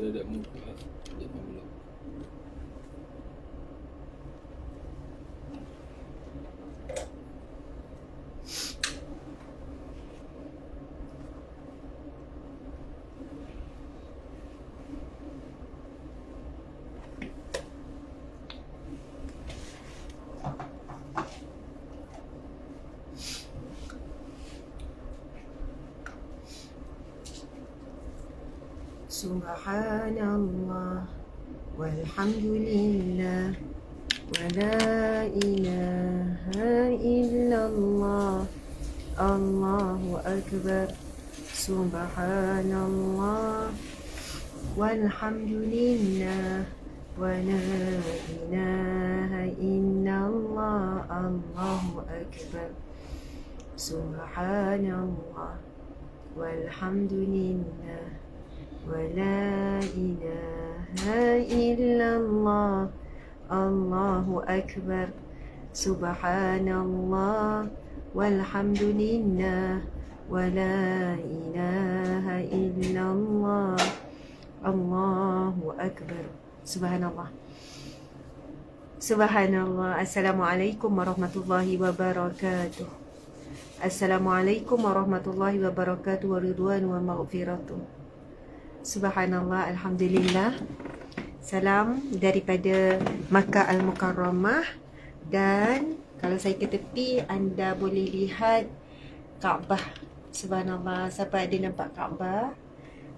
Saya dah muka. Jangan belum. Subhanallah walhamdulillah wa la ilaha illallah Allahu akbar. Subhanallah walhamdulillah wa la ilaha illallah Allahu akbar. Subhanallah walhamdulillah wa la ilaha illallah Allahu akbar. Subhanallah walhamdulillah wa la ilaha illallah Allahu akbar. Subhanallah. Subhanallah. Assalamualaikum warahmatullahi wabarakatuh. Assalamualaikum warahmatullahi wabarakatuh wa ridwan wa maghfiratuh. Subhanallah, alhamdulillah. Salam daripada Makkah Al-Mukarramah. Dan kalau saya ke tepi, anda boleh lihat Kaabah. Subhanallah. Siapa ada nampak Kaabah?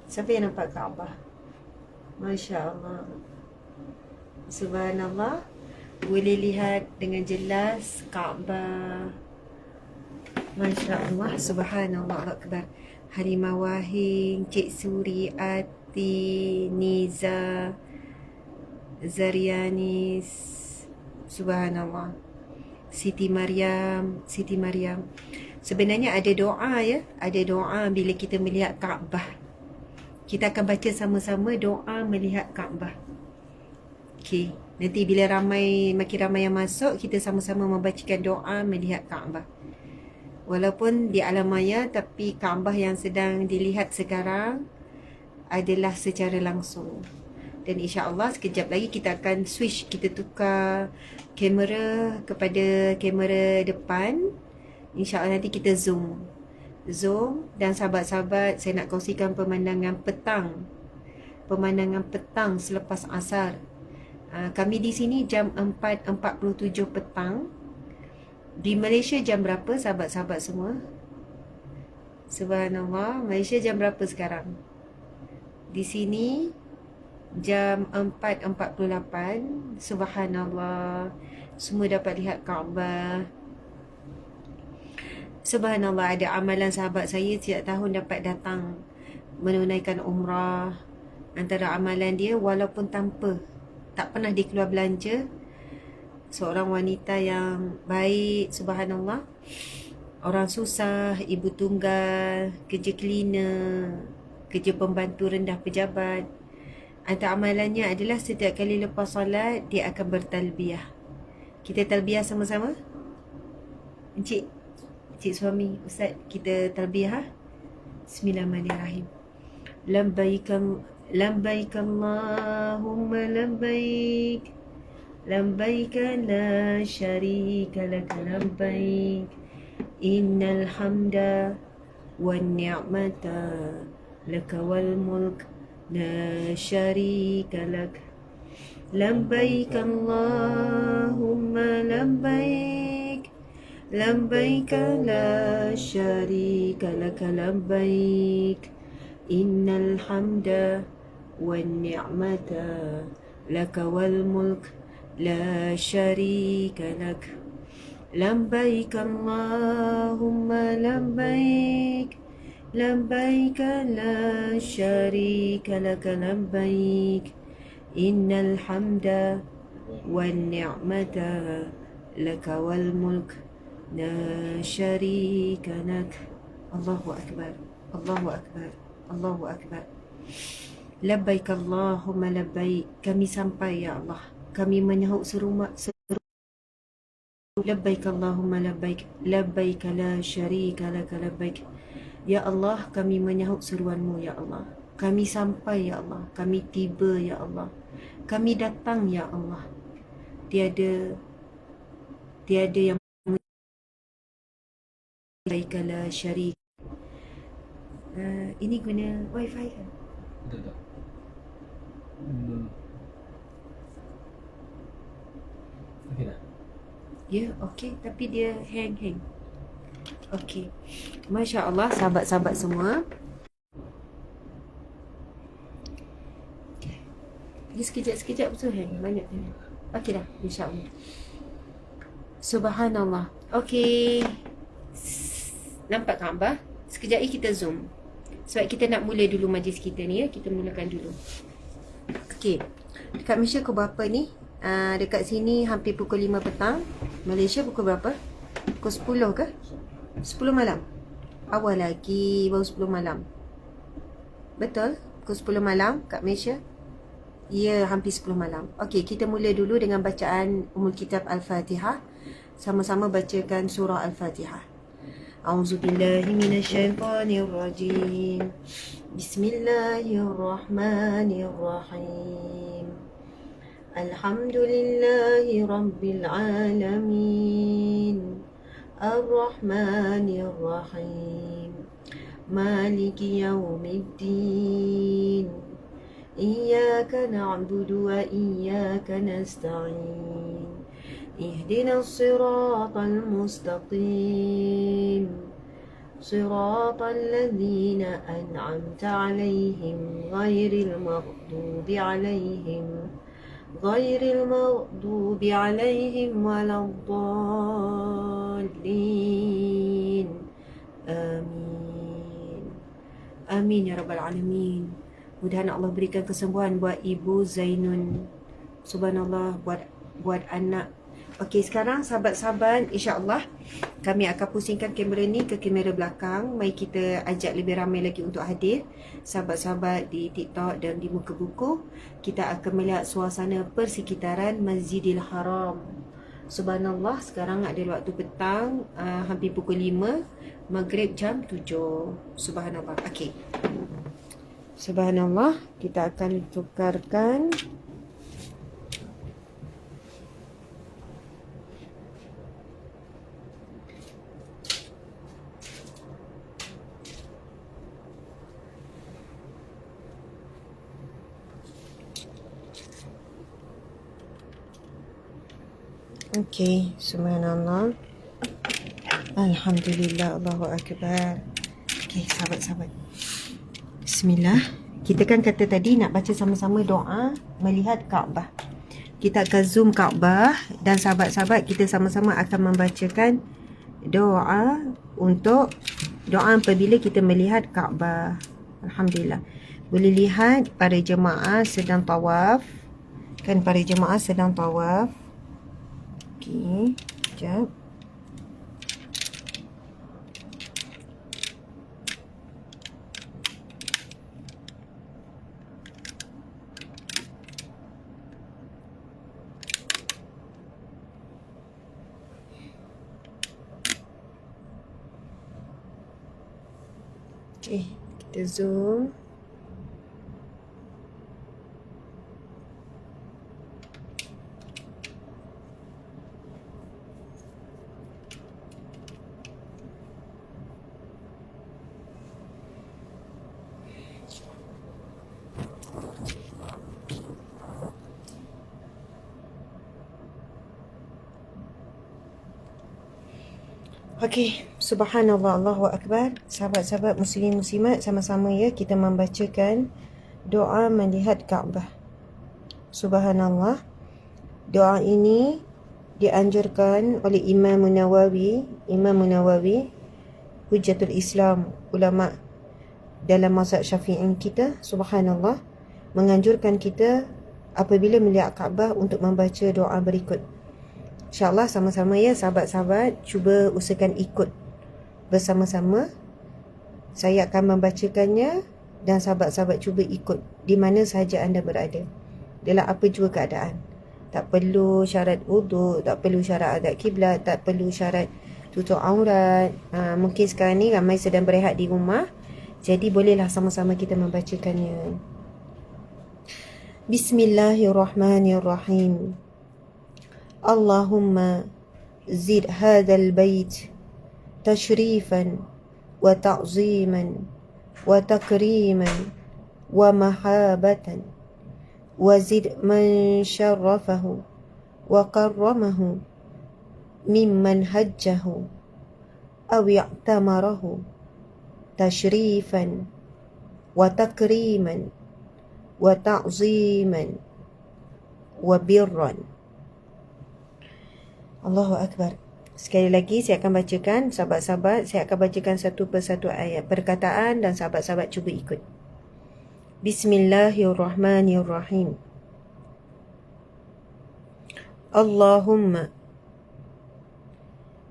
Siapa yang nampak Kaabah? Masya Allah. Subhanallah. Boleh lihat dengan jelas Kaabah. Masya Allah. Subhanallah. Allah Akbar. Harimau Wahing, Cik Suri, Ati, Niza, Zarianis, Subhanallah. Siti Maryam. Sebenarnya ada doa ya. Ada doa bila kita melihat Kaabah. Kita akan baca sama-sama doa melihat Kaabah. Okey. Nanti bila makin ramai yang masuk, kita sama-sama membacakan doa melihat Kaabah. Walaupun di alam maya, tapi Kaabah yang sedang dilihat sekarang adalah secara langsung. Dan insya-Allah sekejap lagi kita akan switch, kita tukar kamera kepada kamera depan. Insya-Allah nanti kita zoom. Dan sahabat-sahabat, saya nak kongsikan pemandangan petang selepas asar. Kami di sini jam 4.47 petang. Di Malaysia jam berapa sahabat-sahabat semua? Subhanallah, Malaysia jam berapa sekarang? Di sini jam 4.48. Subhanallah. Semua dapat lihat Kaabah. Subhanallah, ada amalan sahabat saya setiap tahun dapat datang menunaikan umrah. Antara amalan dia, walaupun tak pernah dikeluar belanja, seorang wanita yang baik, subhanallah. Orang susah, ibu tunggal, kerja cleaner, kerja pembantu rendah pejabat. Antara amalannya adalah setiap kali lepas solat, dia akan bertalbiyah. Kita talbiyah sama-sama? Encik suami, Ustaz, kita talbiyah. Bismillahirrahmanirrahim. Labbaik Allahumma labbaik. لبيك لا شريك لك لبيك إن الحمد والنعمة لك والملك لا شريك لك لبيك اللهم لبيك لبيك لا شريك لك لبيك إن الحمد والنعمة لك والملك لا شريك لك لبيك اللهم لبيك لبيك لا شريك لك لبيك إن الحمد والنعمة لك والملك لا شريك لك. الله أكبر الله أكبر الله أكبر. Labbaik Allahumma labbaik. Kami sampai ya Allah. Kami menyahut seru labbaik Allahumma labbaik. Labbaik la syarika laka labbaik. Ya Allah, kami menyahut seruanmu ya Allah. Kami sampai ya Allah, kami tiba ya Allah, kami datang ya Allah. Tiada yang la syarik. Ini guna wifi kan? Tak. Hmm. Okey dah. Ya, okey, tapi dia hang. Okey. Masya Allah, sahabat-sahabat semua. Dia sekejap betul hang. Banyak ni. Okey dah, insya-Allah. Subhanallah. Okey. Nampak Kaabah? Sekejap ni kita zoom. Sebab kita nak mula dulu majlis kita ni ya. Kita mulakan dulu. Okey. Dekat Malaysia pukul berapa ni? Dekat sini hampir pukul 5 petang. Malaysia pukul berapa? Pukul 10 ke? 10 malam. Awal lagi, baru 10 malam. Betul? Pukul 10 malam kat Malaysia. Ya, hampir 10 malam. Okey, kita mula dulu dengan bacaan Ummul Kitab Al-Fatihah. Sama-sama bacakan surah Al-Fatihah. A'udzubillahi minasyaitonirrajim. Bismillahirrahmanirrahim. Alhamdulillahi rabbil alamin. Ar-Rahmanir-Rahim. Maliki yaumiddin. Iyyaka na'budu wa iyyaka nasta'in. Ihdinas siratal mustaqim. Siratal ladzina an'amta 'alaihim ghairil maghdubi 'alaihim waladdallin. Amin. Amin ya rabbal alamin. Mudah-mudahan Allah berikan kesembuhan buat Ibu Zainun. Subhanallah, buat anak. Okey, sekarang sahabat-sahabat, insya-Allah kami akan pusingkan kamera ni ke kamera belakang. Mari kita ajak lebih ramai lagi untuk hadir. Sahabat-sahabat di TikTok dan di Muka Buku, kita akan melihat suasana persekitaran Masjidil Haram. Subhanallah, sekarang adalah waktu petang, hampir pukul 5, Maghrib jam 7. Subhanallah. Okey. Subhanallah, kita akan tukarkan. Okey, subhanallah. Alhamdulillah, Allahu Akbar. Okey, sahabat-sahabat. Bismillah. Kita kan kata tadi nak baca sama-sama doa melihat Kaabah. Kita akan zoom Kaabah dan sahabat-sahabat kita sama-sama akan membacakan doa untuk doa apabila kita melihat Kaabah. Alhamdulillah. Boleh lihat para jemaah sedang tawaf. Kan para jemaah sedang tawaf. Okey, sekejap. Okey, kita zoom. Okey, subhanallah, Allahu Akbar. Sahabat-sahabat muslim muslimat, sama-sama ya kita membacakan doa melihat Kaabah. Subhanallah. Doa ini dianjurkan oleh Imam Nawawi, Hujjatul Islam, ulama dalam mazhab Syafi'i kita, subhanallah, menganjurkan kita apabila melihat Kaabah untuk membaca doa berikut. InsyaAllah sama-sama ya sahabat-sahabat, cuba usahakan ikut bersama-sama. Saya akan membacakannya dan sahabat-sahabat cuba ikut di mana sahaja anda berada, dalam apa jua keadaan. Tak perlu syarat wuduk, tak perlu syarat adab kiblat, tak perlu syarat tutup aurat. Mungkin sekarang ni ramai sedang berehat di rumah. Jadi bolehlah sama-sama kita membacakannya. Bismillahirrahmanirrahim. Allahumma zid hadzal bait tashrifan wa ta'ziman wa takriman wa mahabatan wa zid man syarrafahu wa karramahu mimman hajjahu aw i'tamarahu tashrifan wa takriman wa ta'ziman wa birran. Allahu Akbar. Sekali lagi saya akan bacakan, sahabat-sahabat, saya akan bacakan satu persatu ayat perkataan dan sahabat-sahabat cuba ikut. Bismillahirrahmanirrahim. Allahumma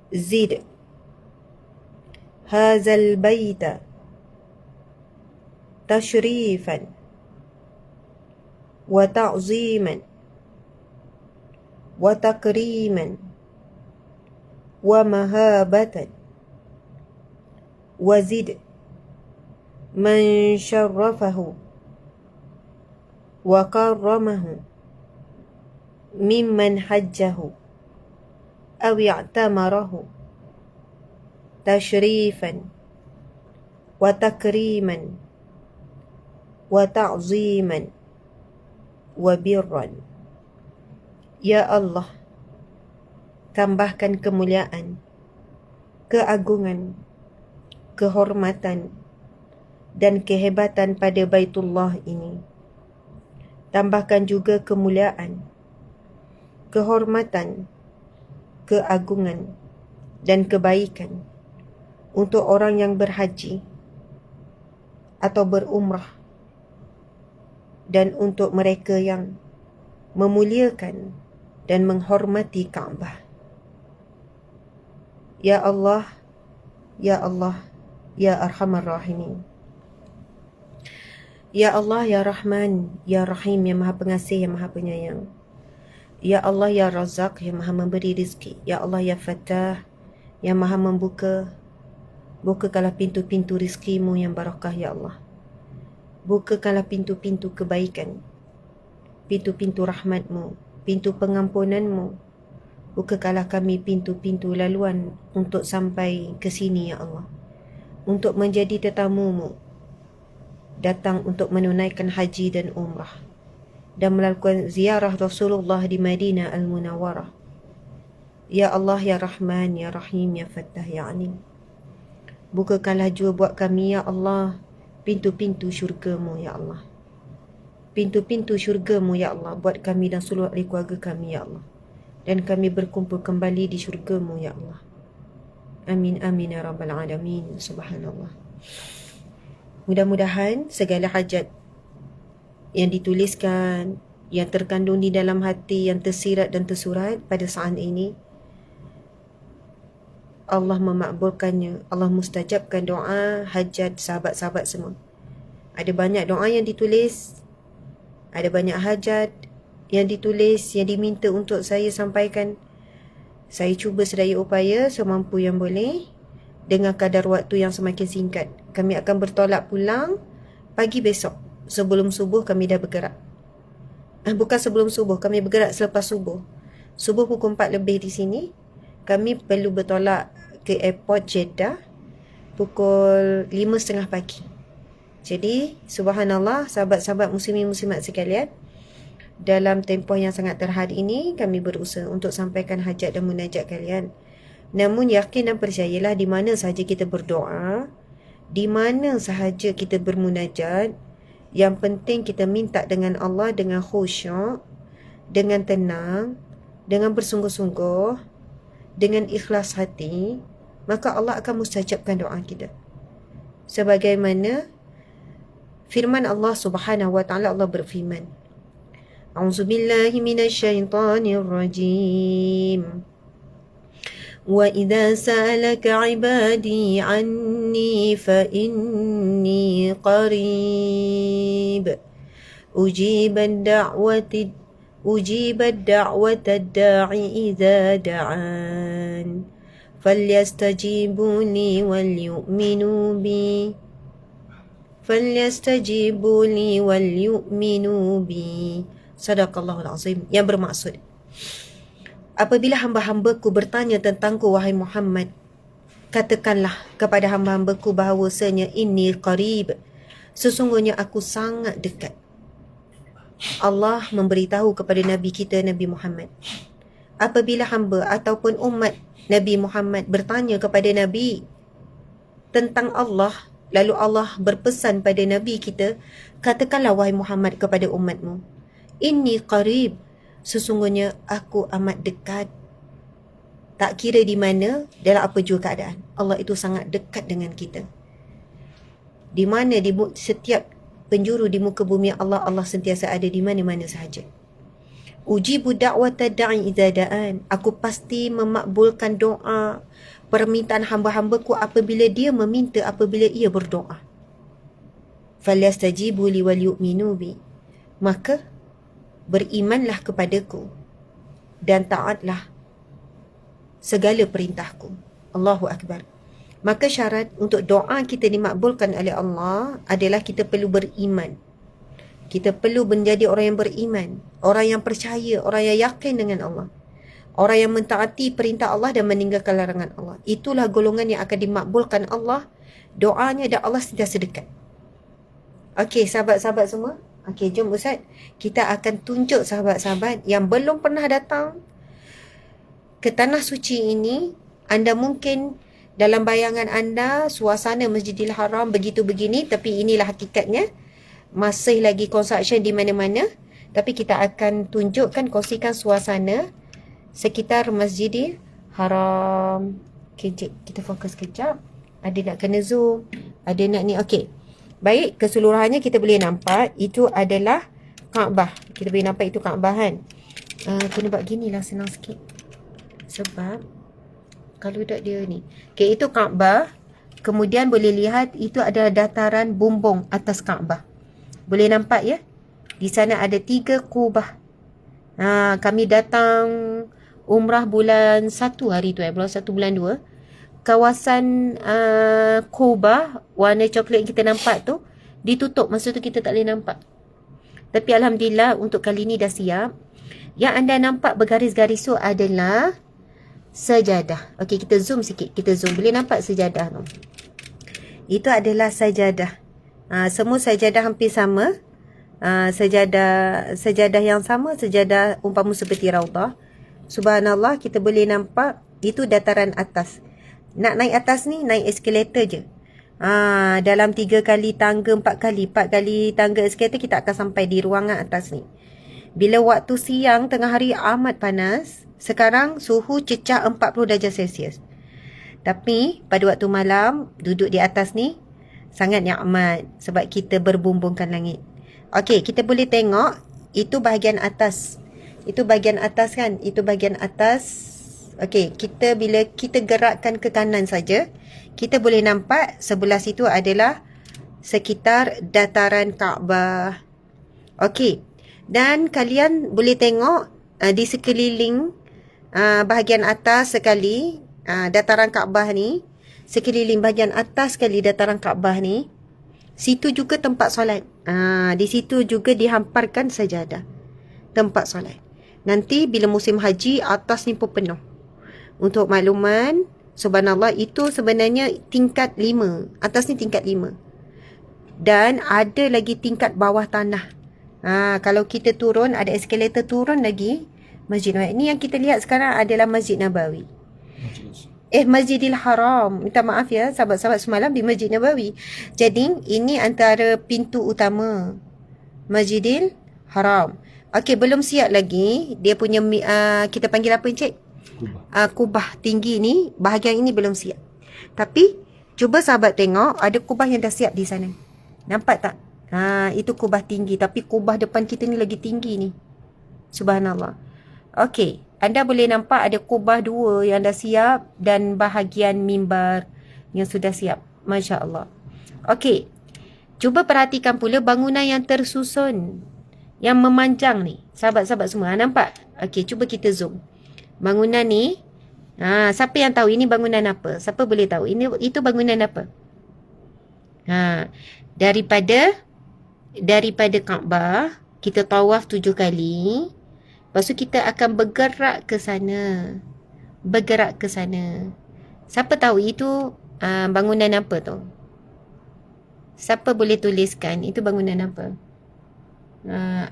zid hadzal baita tashrifan wa ta'ziman wa takriman wa mahabatan wa zid man syarrafahu wa karramahu mimman hajjahu aw i'tamarahu tashrifan wa takriman wa ta'ziman wa birran. Ya Allah, tambahkan kemuliaan, keagungan, kehormatan dan kehebatan pada Baitullah ini. Tambahkan juga kemuliaan, kehormatan, keagungan dan kebaikan untuk orang yang berhaji atau berumrah dan untuk mereka yang memuliakan dan menghormati Kaabah. Ya Allah, Ya Allah, Ya Arhamar Rahimin. Ya Allah, Ya Rahman, Ya Rahim, yang Maha Pengasih, yang Maha Penyayang. Ya Allah, Ya Razak, yang Maha Memberi rizki. Ya Allah, Ya Fattah, yang Maha Membuka. Bukakanlah pintu-pintu rizkimu yang barakah, Ya Allah. Bukakanlah pintu-pintu kebaikan, pintu-pintu rahmatmu, pintu pengampunanmu. Bukakanlah kami pintu-pintu laluan untuk sampai ke sini, Ya Allah. Untuk menjadi tetamumu, datang untuk menunaikan haji dan umrah dan melakukan ziarah Rasulullah di Madinah Al-Munawwarah. Ya Allah, Ya Rahman, Ya Rahim, Ya Fattah, Ya Alim. Bukakanlah juga buat kami, Ya Allah, pintu-pintu syurga-Mu, Ya Allah. Pintu-pintu syurga-Mu, Ya Allah, buat kami dan seluruh ahli keluarga kami, Ya Allah. Dan kami berkumpul kembali di syurga-Mu, Ya Allah. Amin, amin, ya Rabbal Alamin. Subhanallah. Mudah-mudahan segala hajat yang dituliskan, yang terkandung di dalam hati, yang tersirat dan tersurat pada saat ini, Allah memakbulkannya. Allah mustajabkan doa hajat sahabat-sahabat semua. Ada banyak doa yang ditulis, ada banyak hajat yang ditulis, yang diminta untuk saya sampaikan. Saya cuba sedaya upaya semampu yang boleh dengan kadar waktu yang semakin singkat. Kami akan bertolak pulang pagi besok. Sebelum subuh kami dah bergerak. Bukan sebelum subuh, kami bergerak selepas subuh. Subuh pukul 4 lebih di sini. Kami perlu bertolak ke airport Jeddah pukul 5.30 pagi. Jadi, subhanallah, sahabat-sahabat muslimin muslimat sekalian, dalam tempoh yang sangat terhad ini, kami berusaha untuk sampaikan hajat dan munajat kalian. Namun yakin dan percayalah, di mana sahaja kita berdoa, di mana sahaja kita bermunajat, yang penting kita minta dengan Allah dengan khusyuk, dengan tenang, dengan bersungguh-sungguh, dengan ikhlas hati, maka Allah akan mustajabkan doa kita. Sebagaimana firman Allah Subhanahu wa taala, Allah berfirman, A'udzubillahi minasyaitonir rajim. Wa idza sa'alaka 'ibadi 'anni fa inni qarib. Ujibat da'wata ad-da'i idza da'an. فليستجيبوا لي وليؤمنوا بي falyastajibu li wal yu'minu bi. Sadaqallahul azim. Yang bermaksud, apabila hamba-hambaku bertanya tentangku wahai Muhammad, katakanlah kepada hamba-hambaku bahawasanya inni qarib, sesungguhnya aku sangat dekat. Allah memberitahu kepada Nabi kita Nabi Muhammad, apabila hamba ataupun umat Nabi Muhammad bertanya kepada Nabi tentang Allah, lalu Allah berpesan pada Nabi kita, katakanlah wahai Muhammad kepada umatmu, inni qarib, sesungguhnya aku amat dekat. Tak kira di mana, dalam apa jua keadaan, Allah itu sangat dekat dengan kita. Di mana, di setiap penjuru di muka bumi Allah, Allah sentiasa ada di mana-mana sahaja. Ujibu da'wata da'i idza da'an, aku pasti memakbulkan doa permintaan hamba-hambaku apabila dia meminta, apabila ia berdoa. Falyastajibu li wal yu'minu bi, maka berimanlah kepadaku dan taatlah segala perintahku. Allahu Akbar. Maka syarat untuk doa kita dimakbulkan oleh Allah adalah kita perlu beriman. Kita perlu menjadi orang yang beriman, orang yang percaya, orang yang yakin dengan Allah, orang yang mentaati perintah Allah dan meninggalkan larangan Allah. Itulah golongan yang akan dimakbulkan Allah doanya, dan Allah sentiasa dekat. Okey, sahabat-sahabat semua. Okey, jom Ustaz, kita akan tunjuk sahabat-sahabat yang belum pernah datang ke Tanah Suci ini. Anda mungkin dalam bayangan anda suasana Masjidil Haram begitu begini, tapi inilah hakikatnya. Masih lagi construction di mana-mana, tapi kita akan tunjukkan, kongsikan suasana sekitar Masjidil Haram. Okay, kita fokus kejap. Ada nak kena zoom, ada nak ni. Okey, baik, keseluruhannya kita boleh nampak itu adalah Kaabah. Kita boleh nampak itu Kaabah kan. Kena buat gini lah, senang sikit. Sebab kalau tak dia ni. Okey, itu Kaabah. Kemudian boleh lihat itu adalah dataran bumbung atas Kaabah. Boleh nampak ya? Di sana ada 3 kubah. Kami datang umrah bulan 1 hari tu, bulan 1 bulan 2. Kawasan kubah warna coklat yang kita nampak tu ditutup. Masa tu kita tak boleh nampak. Tapi alhamdulillah untuk kali ni dah siap. Yang anda nampak bergaris-garis tu adalah sajadah. Okey, kita zoom sikit. Kita zoom. Boleh nampak sajadah tu? Itu adalah sajadah. Semua sajadah hampir sama. Sajadah yang sama, sajadah umpama seperti raudah. Subhanallah, kita boleh nampak itu dataran atas. Nak naik atas ni, naik eskalator je. Dalam 3 kali tangga, 4 kali tangga eskalator, kita akan sampai di ruangan atas ni. Bila waktu siang, tengah hari amat panas. Sekarang suhu cecah 40 darjah Celsius. Tapi pada waktu malam, duduk di atas ni sangat nikmat sebab kita berbumbungkan langit. Okey, kita boleh tengok itu bahagian atas. Itu bahagian atas kan? Itu bahagian atas. Okey, bila kita gerakkan ke kanan saja, kita boleh nampak sebelah situ adalah sekitar dataran Kaabah. Okey. Dan kalian boleh tengok di sekeliling bahagian atas sekali dataran Kaabah ni, sekeliling bahagian atas sekali dataran Kaabah ni, situ juga tempat solat. Di situ juga dihamparkan sajadah, tempat solat. Nanti bila musim haji, atas ni pun penuh. Untuk makluman, subhanallah, itu sebenarnya tingkat 5. Atas ni tingkat 5. Dan ada lagi tingkat bawah tanah. Kalau kita turun, ada eskalator turun lagi. Masjid Nabawi. Ini yang kita lihat sekarang adalah Masjid Nabawi. Masjidil Haram. Minta maaf ya, sahabat-sahabat semalam di Masjid Nabawi. Jadi, ini antara pintu utama Masjidil Haram. Okey, belum siap lagi. Dia punya, kita panggil apa Encik? Kubah tinggi ni, bahagian ini belum siap. Tapi, cuba sahabat tengok, ada kubah yang dah siap di sana. Nampak tak? Itu kubah tinggi. Tapi kubah depan kita ni lagi tinggi ni. Subhanallah. Okey, anda boleh nampak ada kubah 2 yang dah siap dan bahagian mimbar yang sudah siap. Masya Allah. Okey, cuba perhatikan pula bangunan yang tersusun, yang memanjang ni. Sahabat-sahabat semua, nampak? Okey, cuba kita zoom. Bangunan ni, siapa yang tahu ini bangunan apa? Siapa boleh tahu? Itu bangunan apa? Ha, daripada Kaabah kita tawaf 7 kali. Lepas tu kita akan bergerak ke sana. Bergerak ke sana. Siapa tahu itu bangunan apa tu? Siapa boleh tuliskan itu bangunan apa?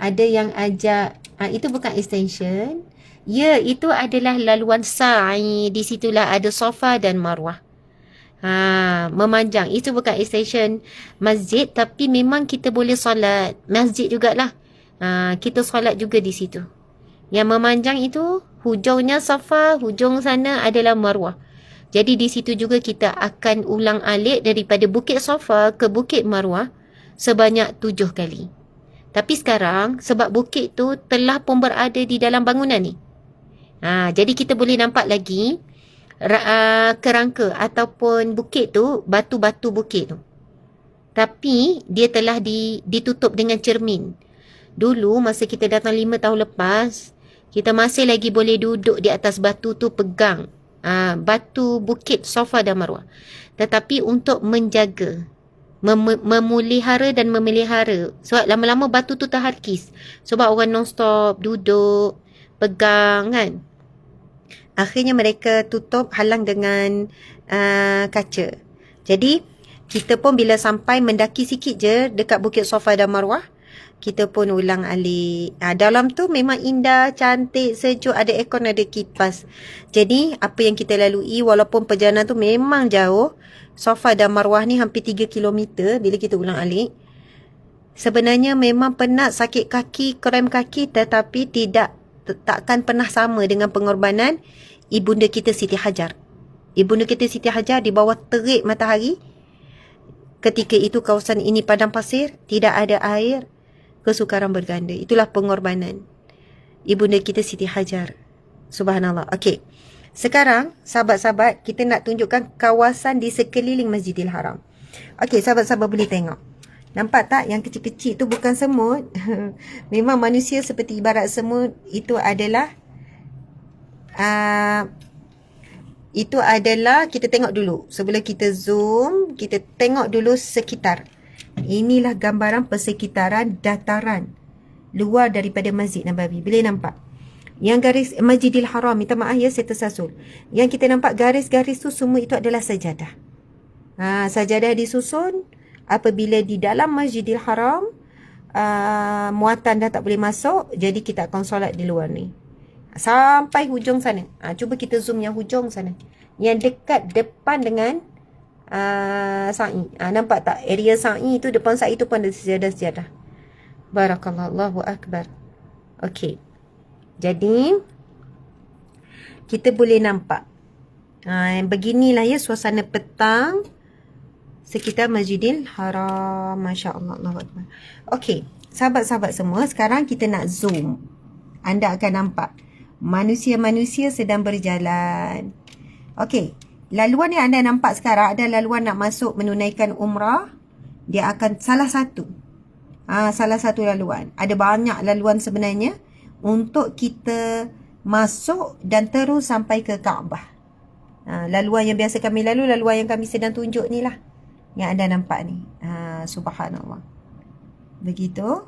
Ada yang ajak, itu bukan extension. Ya, itu adalah laluan sa'i. Di situlah ada Safa dan Marwah. Memanjang. Itu bukan extension masjid, tapi memang kita boleh solat masjid jugalah. Kita solat juga di situ. Yang memanjang itu hujungnya Safa, hujung sana adalah Marwah. Jadi di situ juga kita akan ulang alik daripada Bukit Safa ke Bukit Marwah sebanyak 7 kali. Tapi sekarang sebab bukit tu telah pun berada di dalam bangunan ni. Jadi kita boleh nampak lagi kerangka ataupun bukit tu, batu-batu bukit tu. Tapi dia telah ditutup dengan cermin. Dulu masa kita datang 5 tahun lepas, kita masih lagi boleh duduk di atas batu tu pegang batu bukit Safa dan Marwah. Tetapi untuk menjaga, memelihara dan memelihara, sebab lama-lama batu tu terharkis. Sebab orang non-stop duduk, pegang kan. Akhirnya mereka tutup, halang dengan kaca. Jadi kita pun bila sampai mendaki sikit je dekat Bukit Safa dan Marwah, kita pun ulang alik. Dalam tu memang indah, cantik, sejuk, ada aircon, ada kipas. Jadi apa yang kita lalui, walaupun perjalanan tu memang jauh, Safa dan Marwah ni hampir 3 kilometer bila kita ulang alik. Sebenarnya memang penat, sakit kaki, krem kaki, tetapi takkan pernah sama dengan pengorbanan ibunda kita Siti Hajar. Ibunda kita Siti Hajar di bawah terik matahari. Ketika itu kawasan ini padang pasir, tidak ada air, kesukaran berganda. Itulah pengorbanan ibunda kita Siti Hajar. Subhanallah. Okey. Sekarang sahabat-sahabat, kita nak tunjukkan kawasan di sekeliling Masjidil Haram. Okey, sahabat-sahabat boleh tengok. Nampak tak yang kecil-kecil tu bukan semut. Memang manusia seperti ibarat semut. Itu adalah kita tengok dulu. Sebelum kita zoom, kita tengok dulu sekitar. Inilah gambaran persekitaran dataran luar daripada Masjid Nabawi. Boleh nampak? Yang garis Masjidil Haram, minta maaf ya saya tersasul. Yang kita nampak garis-garis tu semua itu adalah sajadah. Sajadah disusun apabila di dalam Masjidil Haram muatan dah tak boleh masuk, jadi kita akan solat di luar ni. Sampai hujung sana. Cuba kita zoom yang hujung sana. Yang dekat depan dengan sa'i. Nampak tak? Area sa'i tu, depan sa'i tu pun ada sejadah-sejadah. Barakallah, Allahu Akbar. Okey. Jadi kita boleh nampak beginilah ya suasana petang sekitar Masjidil Haram. Masya Allah, Allahu Akbar. Okey, sahabat-sahabat semua, sekarang kita nak zoom. Anda akan nampak manusia-manusia sedang berjalan. Okey, laluan yang anda nampak sekarang ada laluan nak masuk menunaikan umrah. Dia akan salah satu laluan. Ada banyak laluan sebenarnya untuk kita masuk dan terus sampai ke Kaabah. Laluan yang biasa kami lalu, laluan yang kami sedang tunjuk ni lah, yang anda nampak ni. Subhanallah. Begitu,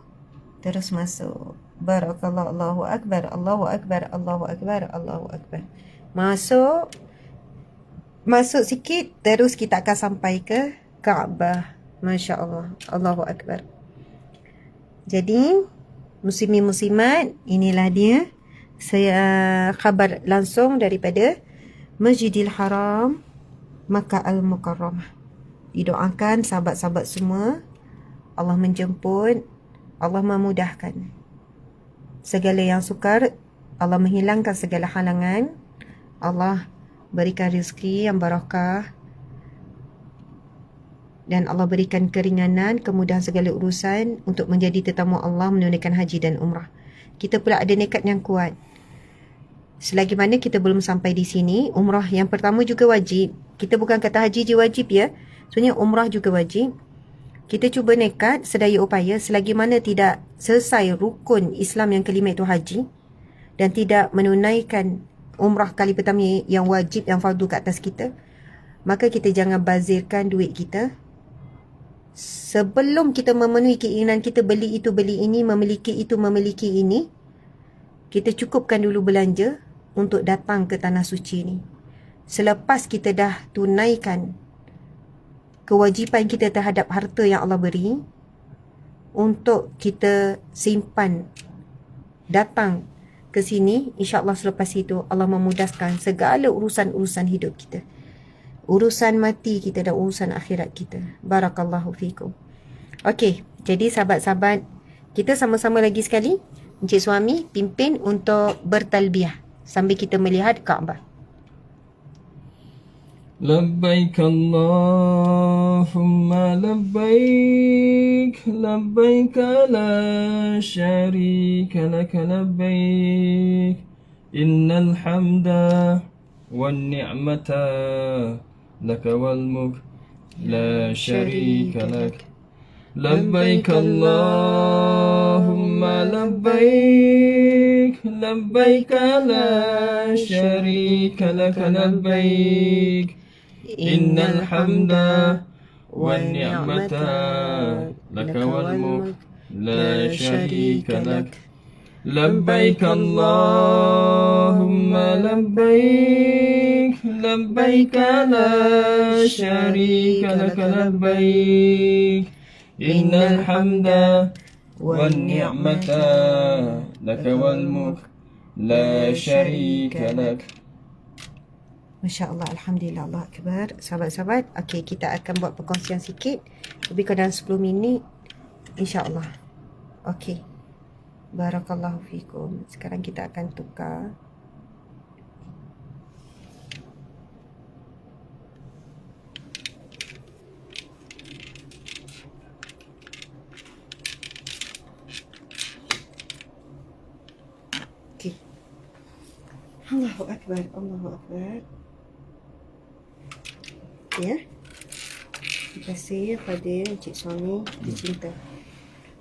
terus masuk. Barakallah, Allahu Akbar, Allahu Akbar, Allahu Akbar, Allahu Akbar. Masuk sikit, terus kita akan sampai ke Kaabah. Masya Allah, Allahu Akbar. Jadi muslimin-muslimat, inilah dia saya khabar langsung daripada Masjidil Haram, Makkah Al-Mukarramah. Didoakan sahabat-sahabat semua, Allah menjemput, Allah memudahkan segala yang sukar, Allah menghilangkan segala halangan, Allah berikan rezeki yang barakah, dan Allah berikan keringanan, kemudahan segala urusan untuk menjadi tetamu Allah menunaikan haji dan umrah. Kita pula ada nekat yang kuat. Selagi mana kita belum sampai di sini, umrah yang pertama juga wajib. Kita bukan kata haji je wajib ya. Sebenarnya umrah juga wajib. Kita cuba nekat sedaya upaya selagi mana tidak selesai rukun Islam yang kelima itu haji, dan tidak menunaikan umrah kali pertama yang wajib, yang fardu ke atas kita, maka kita jangan bazirkan duit kita. sebelum kita memenuhi keinginan kita beli itu, beli ini, memiliki itu, memiliki ini, kita cukupkan dulu belanja untuk datang ke tanah suci ni. Selepas kita dah tunaikan kewajipan kita terhadap harta yang Allah beri, untuk kita simpan, datang ke sini, insya-Allah selepas itu Allah memudahkan segala urusan-urusan hidup kita. Urusan mati kita dan urusan akhirat kita. Barakallahu fikum. Okey, jadi sahabat-sahabat, kita sama-sama lagi sekali, Encik Suami pimpin untuk bertalbiyah sambil kita melihat Kaabah. لبيك اللهم لبيك لبيك لا شريك لك لبيك إن الحمد والنعمة لك والملك لا شريك لك لبيك اللهم لبيك لبيك لا شريك لك لبيك إن الحمد والنعمة لك والملك لا شريك لك لبيك اللهم لبيك لبيك لا شريك لك لبيك إن الحمد والنعمة لك والملك لا شريك لك. Masya Allah, Alhamdulillah, Allah Akbar. Sahabat-sahabat, okey, kita akan buat perkongsian sikit, lebih kurang 10 minit, insya-Allah. Okey, barakallahu fikum. Sekarang kita akan tukar. Okey, Allahu Akbar, Allahu Akbar. Ya, terima kasih pada Encik Suami tercinta.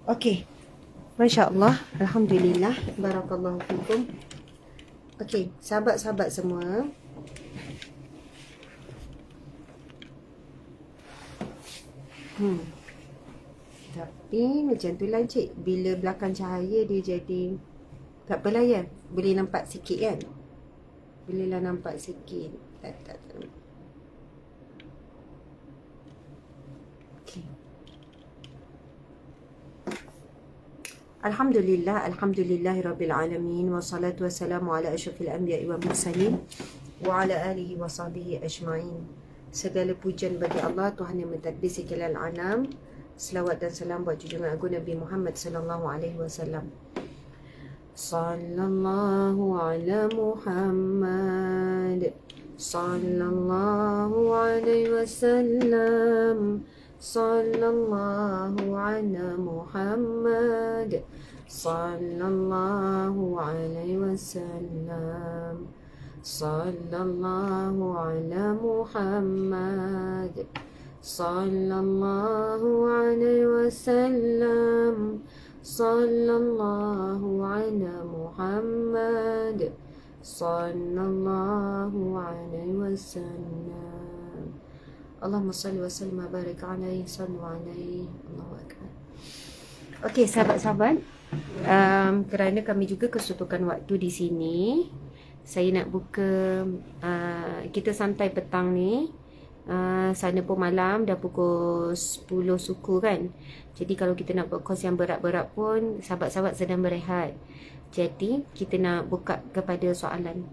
Okey, Masya Allah, Alhamdulillah, barakallahu fikum. Okey, sahabat-sahabat semua, tapi macam tu lah Encik, bila belakang cahaya dia jadi, tak apalah ya, boleh nampak sikit kan, bolehlah nampak sikit. Tak. Alhamdulillah, alhamdulillahirabbil alamin, wassalatu wassalamu ala asyrafil anbiya'i wal mursalin wa ala alihi wa sahbihi ajma'in. Segala pujian bagi Allah, Tuhan yang mentadbir segala alam. Selawat dan salam buat junjungan agung Nabi Muhammad sallallahu alaihi wasallam. Sallallahu ala Muhammad, sallallahu alaihi wasallam. Sallallahu ala Muhammad, sallallahu alaihi wasallam. Sallallahu ala Muhammad, sallallahu alaihi wasallam. Sallallahu ala Muhammad, sallallahu alaihi wasallam. Allahumma salli wa sallim wa barik alaihi, sallu alaihi. Allahu akbar. Okey, sahabat-sahabat, kerana kami juga kesutukan waktu di sini, saya nak buka, kita santai petang ni, sana pun malam, dah pukul 10 suku kan. Jadi kalau kita nak buat kos yang berat-berat pun, sahabat-sahabat sedang berehat. Jadi kita nak buka kepada soalan.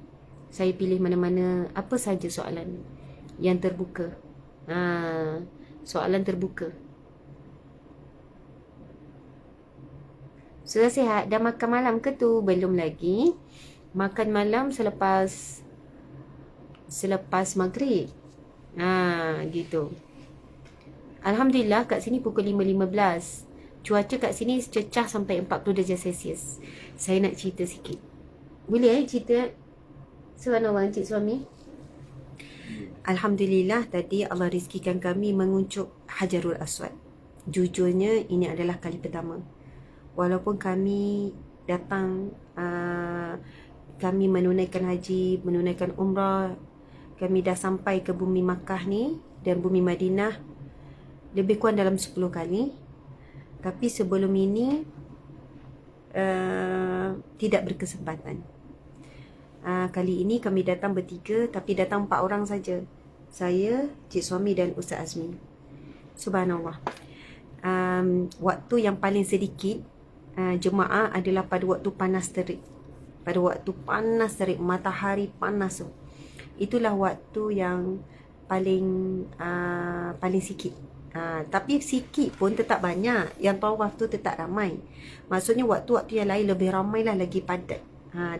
Saya pilih mana-mana, apa saja soalan yang terbuka. Soalan terbuka. Sudah sihat? Dah makan malam ke tu? Belum lagi. Makan malam selepas maghrib. Gitu. Alhamdulillah kat sini pukul 5.15. Cuaca kat sini cecah sampai 40 darjah Celsius. Saya nak cerita sikit. Boleh cerita? Subhanallah, Encik Suami. Alhamdulillah, tadi Allah rizkikan kami menguncup Hajarul Aswad. Jujurnya ini adalah kali pertama. Walaupun kami datang, kami menunaikan haji, menunaikan umrah, kami dah sampai ke bumi Makkah ni dan bumi Madinah, lebih kurang dalam 10 kali. Tapi sebelum ini tidak berkesempatan. Kali ini kami datang bertiga, tapi datang 4 orang saja. Saya, Cik Suami dan Ustaz Azmi. Subhanallah. Waktu yang paling sedikit jemaah adalah pada waktu panas terik. Pada waktu panas terik, matahari panas tu. Itulah waktu yang paling sikit. Tapi sikit pun tetap banyak. Yang tawaf tu tetap ramai. Maksudnya waktu-waktu yang lain lebih ramai lah, lagi padat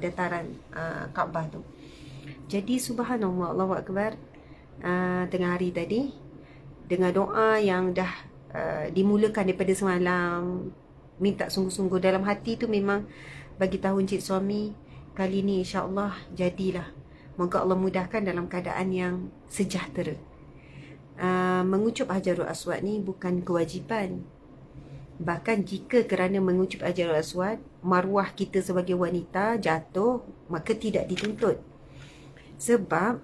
dataran Kaabah tu. Jadi subhanallah, Allahu Akbar. Tengah hari tadi, dengan doa yang dah dimulakan daripada semalam, minta sungguh-sungguh dalam hati tu, memang bagi tahu Encik Suami, kali ni insya-Allah jadilah. Moga Allah mudahkan dalam keadaan yang sejahtera. Mengucup Hajarul Aswad ni bukan kewajipan. Bahkan jika kerana mengucup Hajarul Aswad maruah kita sebagai wanita jatuh, maka tidak dituntut. Sebab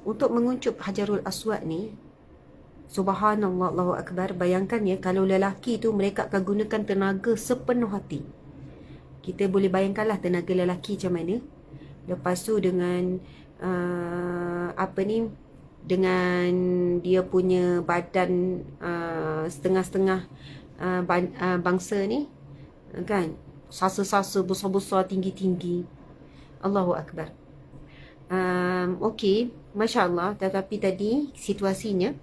untuk mengucup Hajarul Aswad ni, subhanallah, Allahu Akbar, bayangkan ya, kalau lelaki tu mereka akan gunakan tenaga sepenuh hati. Kita boleh bayangkanlah tenaga lelaki macam mana. Lepas tu dengan dengan dia punya badan setengah-setengah bangsa ni kan, sasa-sasa besar-besar, tinggi-tinggi. Allahu Akbar. Okey, Masya Allah. Tetapi tadi situasinya,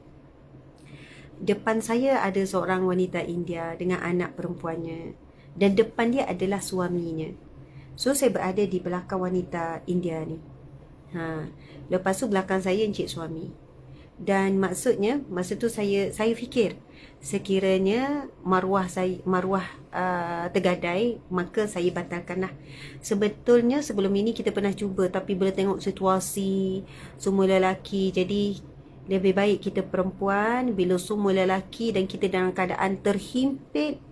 depan saya ada seorang wanita India dengan anak perempuannya, dan depan dia adalah suaminya. So saya berada di belakang wanita India ni. Lepas tu belakang saya Encik Suami. Dan maksudnya masa tu saya fikir, sekiranya maruah tergadai, maka saya batalkanlah. Sebetulnya sebelum ini kita pernah cuba, tapi bila tengok situasi semua lelaki, jadi lebih baik kita perempuan. Bila semua lelaki dan kita dalam keadaan terhimpit,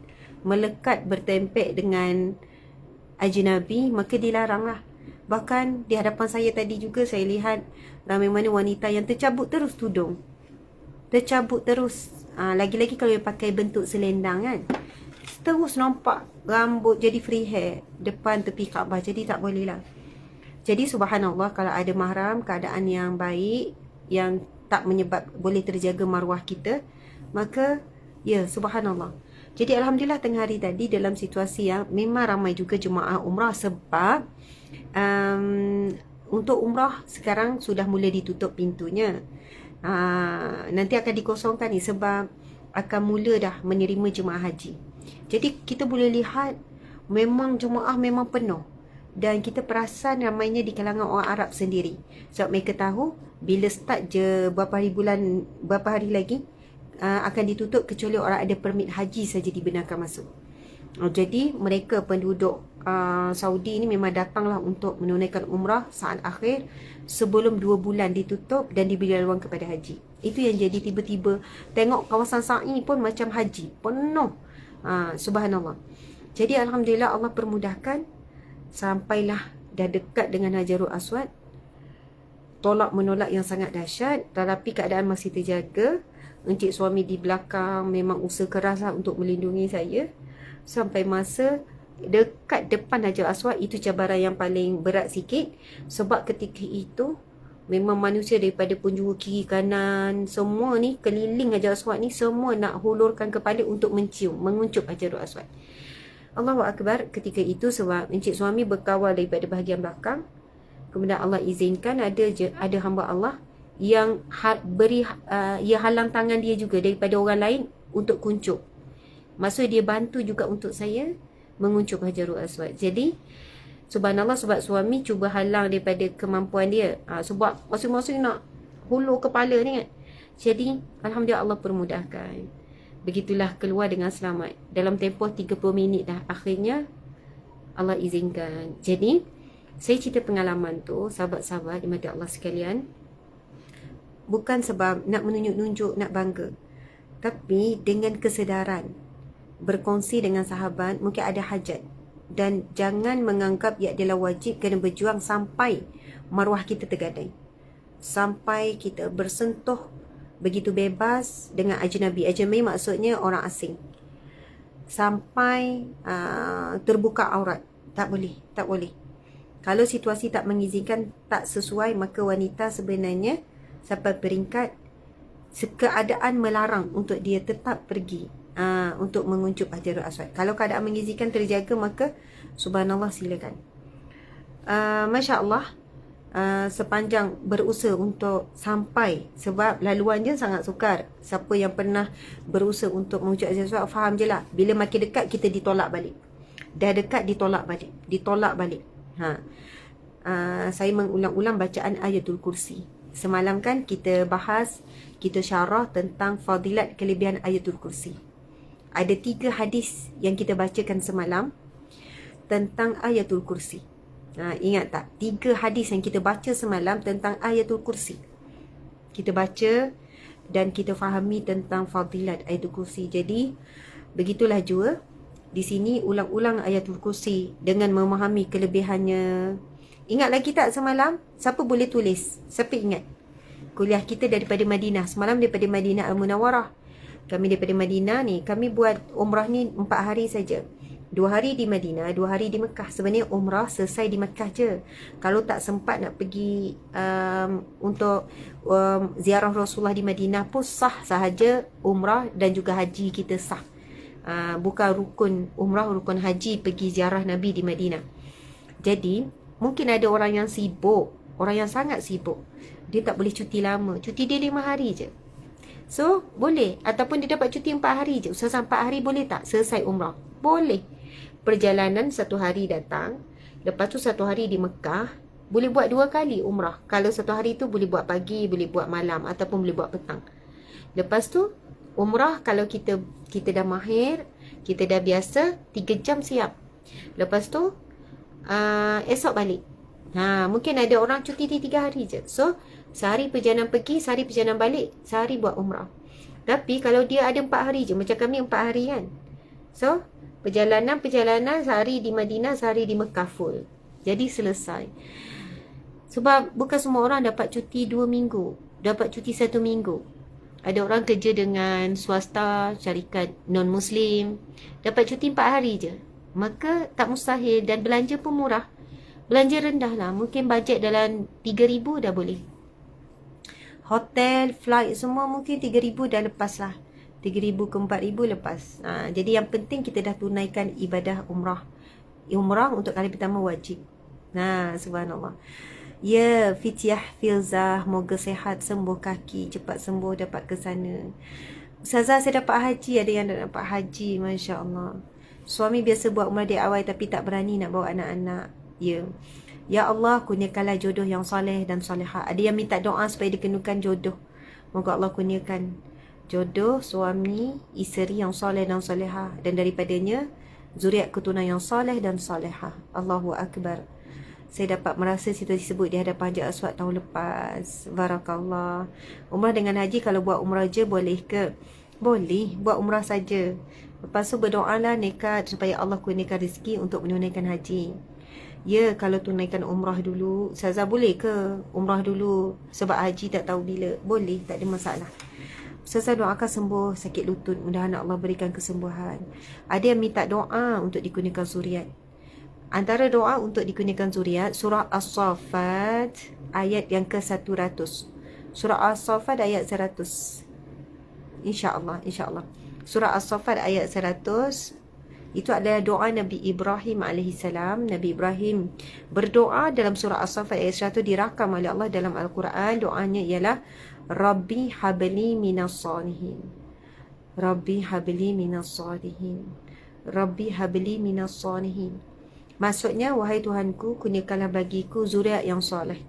melekat, bertempek dengan ajnabi, maka dilaranglah. Bahkan di hadapan saya tadi juga saya lihat ramai mana wanita yang tercabut terus tudung. Tercabut terus. Lagi-lagi kalau dia pakai bentuk selendang kan, terus nampak rambut jadi free hair depan tepi Kaabah. Jadi tak boleh lah. Jadi subhanallah, kalau ada mahram, keadaan yang baik, yang tak boleh terjaga maruah kita, maka ya subhanallah. Jadi alhamdulillah tengah hari tadi dalam situasi yang memang ramai juga jemaah umrah. Sebab untuk umrah sekarang sudah mula ditutup pintunya. Nanti akan dikosongkan ni sebab akan mula dah menerima jemaah haji. Jadi kita boleh lihat memang jemaah memang penuh. Dan kita perasan ramainya di kalangan orang Arab sendiri. Sebab mereka tahu bila start je berapa hari lagi akan ditutup, kecuali orang ada permit haji saja dibenarkan masuk. Jadi mereka penduduk Saudi ni memang datanglah untuk menunaikan umrah saat akhir sebelum 2 bulan ditutup dan diberi ruang kepada haji. Itu yang jadi tiba-tiba tengok kawasan Sa'i pun macam haji, penuh. Subhanallah. Jadi alhamdulillah Allah permudahkan, sampailah dah dekat dengan Hajarul Aswad. Tolak menolak yang sangat dahsyat, tetapi keadaan masih terjaga. Encik Suami di belakang memang usaha keraslah untuk melindungi saya. Sampai masa dekat depan Hajarul Aswad, itu cabaran yang paling berat sikit. Sebab ketika itu memang manusia daripada penjuru kiri kanan, semua ni keliling Hajarul Aswad ni, semua nak hulurkan kepala untuk menguncup Hajarul Aswad. Allahu Akbar ketika itu. Sebab Encik Suami berkawal daripada bahagian belakang. Kemudian Allah izinkan ada hamba Allah yang ia halang tangan dia juga daripada orang lain untuk kuncup. Maksudnya dia bantu juga untuk saya menguncup Hajarul Aswad. Jadi subhanallah, sebab suami cuba halang daripada kemampuan dia. Sebab masing-masing nak hulur kepala ni kan. Jadi alhamdulillah Allah permudahkan. Begitulah keluar dengan selamat. Dalam tempoh 30 minit dah akhirnya Allah izinkan. Jadi saya cerita pengalaman tu, sahabat-sahabat dimati Allah sekalian, bukan sebab nak menunjuk-nunjuk, nak bangga, tapi dengan kesedaran berkongsi dengan sahabat mungkin ada hajat. Dan jangan menganggap ia adalah wajib, kena berjuang sampai maruah kita tergadai, sampai kita bersentuh begitu bebas dengan ajnabi. Ajnabi maksudnya orang asing. Sampai terbuka aurat. Tak boleh, tak boleh. Kalau situasi tak mengizinkan, tak sesuai, maka wanita sebenarnya sampai peringkat keadaan melarang untuk dia tetap pergi untuk menguncup Hajarul Aswad. Kalau keadaan mengizinkan terjaga, maka subhanallah silakan. Masya Allah, sepanjang berusaha untuk sampai, sebab laluan dia sangat sukar. Siapa yang pernah berusaha untuk menguncup Hajarul Aswad faham je lah, bila makin dekat kita ditolak balik. Dah dekat ditolak balik. Saya mengulang-ulang bacaan ayatul kursi. Semalam kan kita bahas, kita syarah tentang fadilat kelebihan ayatul kursi. Ada 3 hadis yang kita bacakan semalam tentang ayatul kursi. Ingat tak? 3 hadis yang kita baca semalam tentang ayatul kursi. Kita baca dan kita fahami tentang fadilat ayatul kursi. Jadi begitulah jua di sini, ulang-ulang ayatul kursi dengan memahami kelebihannya. Ingat lagi tak semalam? Siapa boleh tulis? Siapa ingat? Kuliah kita daripada Madinah. Semalam daripada Madinah Al-Munawarah. Kami daripada Madinah ni, kami buat umrah ni 4 hari saja. 2 hari di Madinah, 2 hari di Mekah. Sebenarnya umrah selesai di Mekah je. Kalau tak sempat nak pergi untuk ziarah Rasulullah di Madinah pun sah sahaja umrah dan juga haji kita sah. Bukan rukun umrah, rukun haji pergi ziarah Nabi di Madinah. Jadi mungkin ada orang yang sibuk, orang yang sangat sibuk, dia tak boleh cuti lama, cuti dia 5 hari je. So boleh, ataupun dia dapat cuti 4 hari je. Selesai 4 hari boleh tak selesai umrah? Boleh. Perjalanan 1 hari datang, lepas tu 1 hari di Mekah. Boleh buat 2 kali umrah. Kalau 1 hari tu boleh buat pagi, boleh buat malam, ataupun boleh buat petang. Lepas tu umrah, kalau kita dah mahir, kita dah biasa, 3 jam siap. Lepas tu esok balik. Mungkin ada orang cuti 3 hari je. So sehari perjalanan pergi, sehari perjalanan balik, sehari buat umrah. Tapi kalau dia ada 4 hari je, macam kami 4 hari kan. So perjalanan sehari di Madinah, sehari di Mekah full. Jadi selesai. Sebab bukan semua orang dapat cuti 2 minggu, dapat cuti 1 minggu. Ada orang kerja dengan swasta, syarikat non-Muslim, dapat cuti 4 hari je. Maka tak mustahil, dan belanja pun murah. Belanja rendah lah, mungkin bajet dalam 3,000 dah boleh. Hotel, flight semua mungkin 3,000 dah lepas lah. 3,000 ke 4,000 lepas. Jadi yang penting kita dah tunaikan ibadah umrah. Umrah untuk kali pertama wajib. Subhanallah. Ya, Fitiah Filzah, moga sehat, sembuh kaki, cepat sembuh, dapat ke sana. Ustazah, saya dapat haji, ada yang dapat haji, Masya Allah. Suami biasa buat umrah di awal tapi tak berani nak bawa anak-anak. Ya. Ya Allah, kurniakanlah jodoh yang soleh dan solehah. Ada yang minta doa supaya dikenukan jodoh. Moga Allah kurniakan jodoh, suami, isteri yang soleh dan solehah. Dan daripadanya, zuriat keturunan yang soleh dan solehah. Allahu Akbar. Saya dapat merasa situasi tersebut di hadapan Hajar Aswad tahun lepas. Barakallah. Umrah dengan haji, kalau buat umrah je boleh ke? Boleh, buat umrah saja. Lepas tu berdoalah nekat supaya Allah kurniakan rezeki untuk menunaikan haji. Ya, kalau tunaikan umrah dulu. Ustazah, boleh ke umrah dulu sebab haji tak tahu bila? Boleh, tak ada masalah. Ustazah, doakan sembuh sakit lutut, mudah-mudahan Allah berikan kesembuhan. Ada yang minta doa untuk dikurniakan zuriat. Antara doa untuk dikurniakan zuriat, surah As-Saffat ayat yang ke-100. Surah As-Saffat ayat 100. InsyaAllah. Surah As-Saffat ayat 100. Itu adalah doa Nabi Ibrahim AS. Nabi Ibrahim berdoa dalam surah As-Saffat ayat 100, dirakam oleh Allah dalam Al-Quran. Doanya ialah Rabbi habli minas salihin. Rabbi habli minas salihin. Rabbi habli minas salihin. Maksudnya, wahai Tuhanku, kurniakanlah bagiku zuriat yang soleh.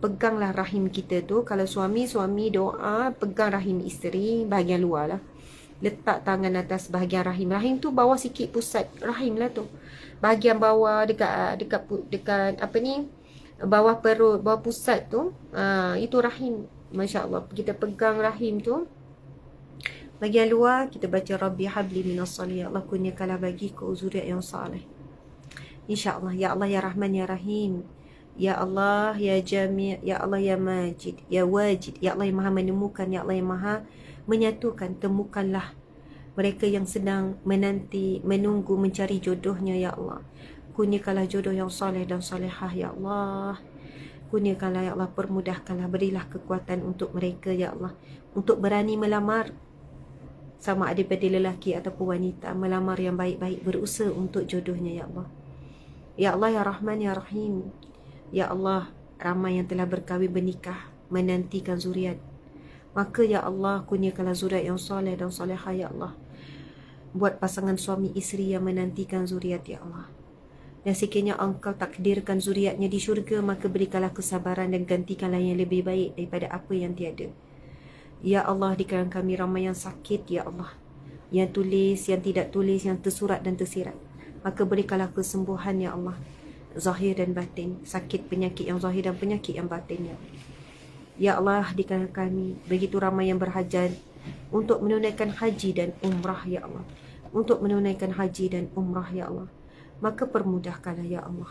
Peganglah rahim kita tu. Kalau suami doa, pegang rahim isteri, bahagian luar lah. Letak tangan atas bahagian rahim. Rahim tu bawah sikit, pusat rahim lah tu. Bahagian bawah dekat apa ni, bawah perut, bawah pusat tu, itu rahim. Masya Allah. Kita pegang rahim tu. Bahagian luar kita baca Rabbi habli minas salihin. Allah kurniakanlah bagiku zuriat yang soleh. InsyaAllah. Ya Allah, Ya Rahman, Ya Rahim. Ya Allah, Ya Jami', Ya Allah, Ya Majid, Ya Wajid, Ya Allah yang maha menemukan, Ya Allah yang maha menyatukan. Temukanlah mereka yang sedang menanti, menunggu, mencari jodohnya, Ya Allah. Kurniakanlah jodoh yang soleh dan solehah, Ya Allah. Kurniakanlah, Ya Allah, permudahkanlah, berilah kekuatan untuk mereka, Ya Allah, untuk berani melamar, sama ada pada lelaki ataupun wanita, melamar yang baik-baik, berusaha untuk jodohnya, Ya Allah. Ya Allah, Ya Rahman, Ya Rahim. Ya Allah, ramai yang telah berkahwin bernikah, menantikan zuriat. Maka Ya Allah, kurniakanlah zuriat yang soleh dan solehah, Ya Allah. Buat pasangan suami isteri yang menantikan zuriat, Ya Allah. Dan sekiranya Engkau takdirkan zuriatnya di syurga, maka berikanlah kesabaran dan gantikanlah yang lebih baik daripada apa yang tiada. Ya Allah, di kalangan kami ramai yang sakit, Ya Allah. Yang tulis, yang tidak tulis, yang tersurat dan tersirat. Maka berikanlah kesembuhan, Ya Allah. Zahir dan batin, sakit penyakit yang zahir dan penyakit yang batin, Ya Allah. Ya Allah, di kalangan kami begitu ramai yang berhajat untuk menunaikan haji dan umrah, Ya Allah. Untuk menunaikan haji dan umrah, Ya Allah. Maka permudahkanlah, Ya Allah.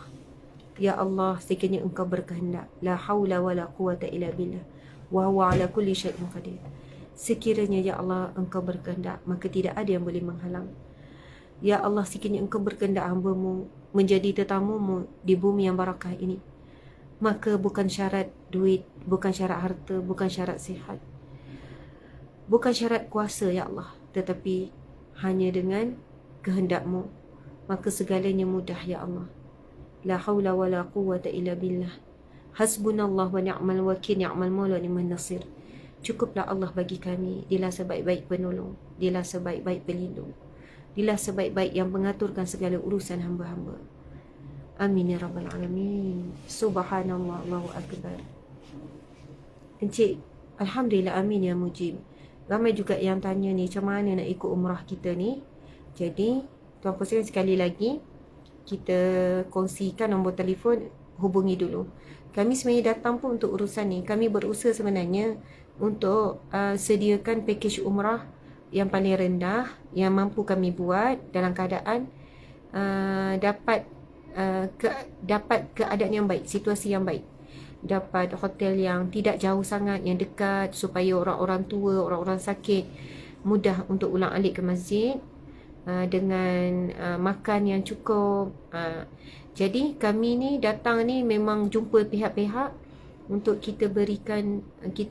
Ya Allah, sekiranya Engkau berkehendak, la haula wala quwata illa billah, wa huwa ala kulli syai'in qadir. Sekiranya, Ya Allah, Engkau berkehendak, maka tidak ada yang boleh menghalang. Ya Allah, sekiranya Engkau berkehendak hamba-Mu menjadi tetamu-Mu di bumi yang barakah ini, maka bukan syarat duit, bukan syarat harta, bukan syarat sihat, bukan syarat kuasa, Ya Allah, tetapi hanya dengan kehendak-Mu, maka segalanya mudah, Ya Allah. La haula wala quwata illa billah. Hasbunallah wa ni'mal wakil, ni'mal maula ni'man nasir. Cukuplah Allah bagi kami. Dialah sebaik-baik penolong, dialah sebaik-baik pelindung, dialah sebaik-baik yang mengaturkan segala urusan hamba-hamba. Amin ya rabbal alamin. Subhanallah, Allahu akbar. Encik, alhamdulillah, amin ya mujib. Ramai juga yang tanya ni, macam mana nak ikut umrah kita ni. Jadi, Tuan Presiden sekali lagi, kita kongsikan nombor telefon, hubungi dulu. Kami sebenarnya datang pun untuk urusan ni. Kami berusaha sebenarnya untuk sediakan pakej umrah yang paling rendah, yang mampu kami buat dalam keadaan dapat keadaan yang baik, situasi yang baik. Dapat hotel yang tidak jauh sangat, yang dekat, supaya orang-orang tua, orang-orang sakit mudah untuk ulang-alik ke masjid, dengan makan yang cukup. Jadi kami ni datang ni memang jumpa pihak-pihak untuk kita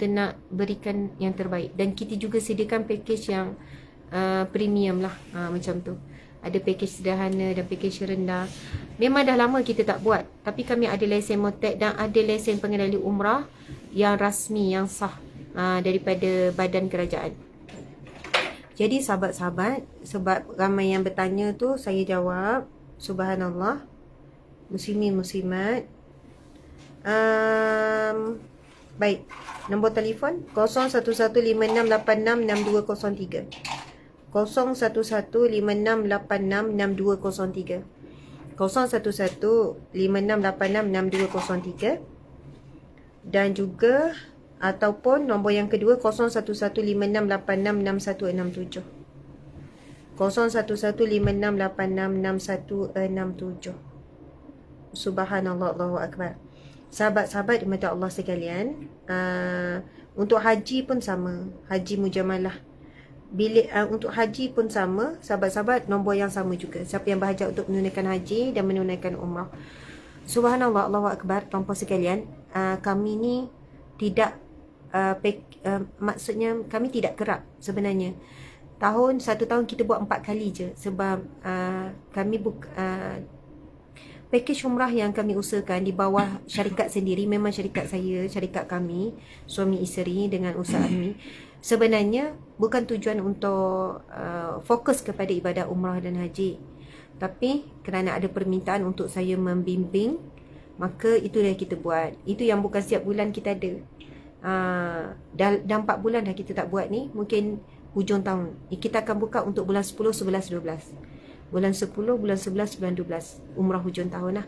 nak berikan yang terbaik. Dan kita juga sediakan pakej yang premium lah, macam tu. Ada pakej sederhana dan pakej rendah. Memang dah lama kita tak buat, tapi kami ada lesen Motek dan ada lesen pengendali umrah yang rasmi, yang sah daripada badan kerajaan. Jadi sahabat-sahabat, sebab ramai yang bertanya tu, saya jawab. Subhanallah. Muslimin muslimat. Baik, nombor telefon 011568666203. 011568666203. 011568666203. Dan juga ataupun nombor yang kedua 011568666167. 011568666167. Subhanallah, Allahu akbar. Sahabat-sahabat dimata Allah sekalian, untuk haji pun sama, haji mujamalah. Untuk haji pun sama, sahabat-sahabat, nombor yang sama juga. Siapa yang berhajat untuk menunaikan haji dan menunaikan umrah. Subhanallah, Allahu akbar. Tuan-tuan sekalian, kami ni tidak maksudnya kami tidak kerap sebenarnya. Satu tahun kita buat 4 kali je, sebab kami pakej umrah yang kami usahakan di bawah syarikat sendiri. Memang syarikat saya, syarikat kami, suami isteri dengan usaha kami. Sebenarnya bukan tujuan untuk fokus kepada ibadah umrah dan haji, tapi kerana ada permintaan untuk saya membimbing, maka itu yang kita buat. Itu yang bukan setiap bulan kita ada. Dah 4 bulan dah kita tak buat ni. Mungkin hujung tahun kita akan buka untuk bulan 10, 11, 12. Bulan 10, bulan 11, bulan 12, umrah hujung tahun lah.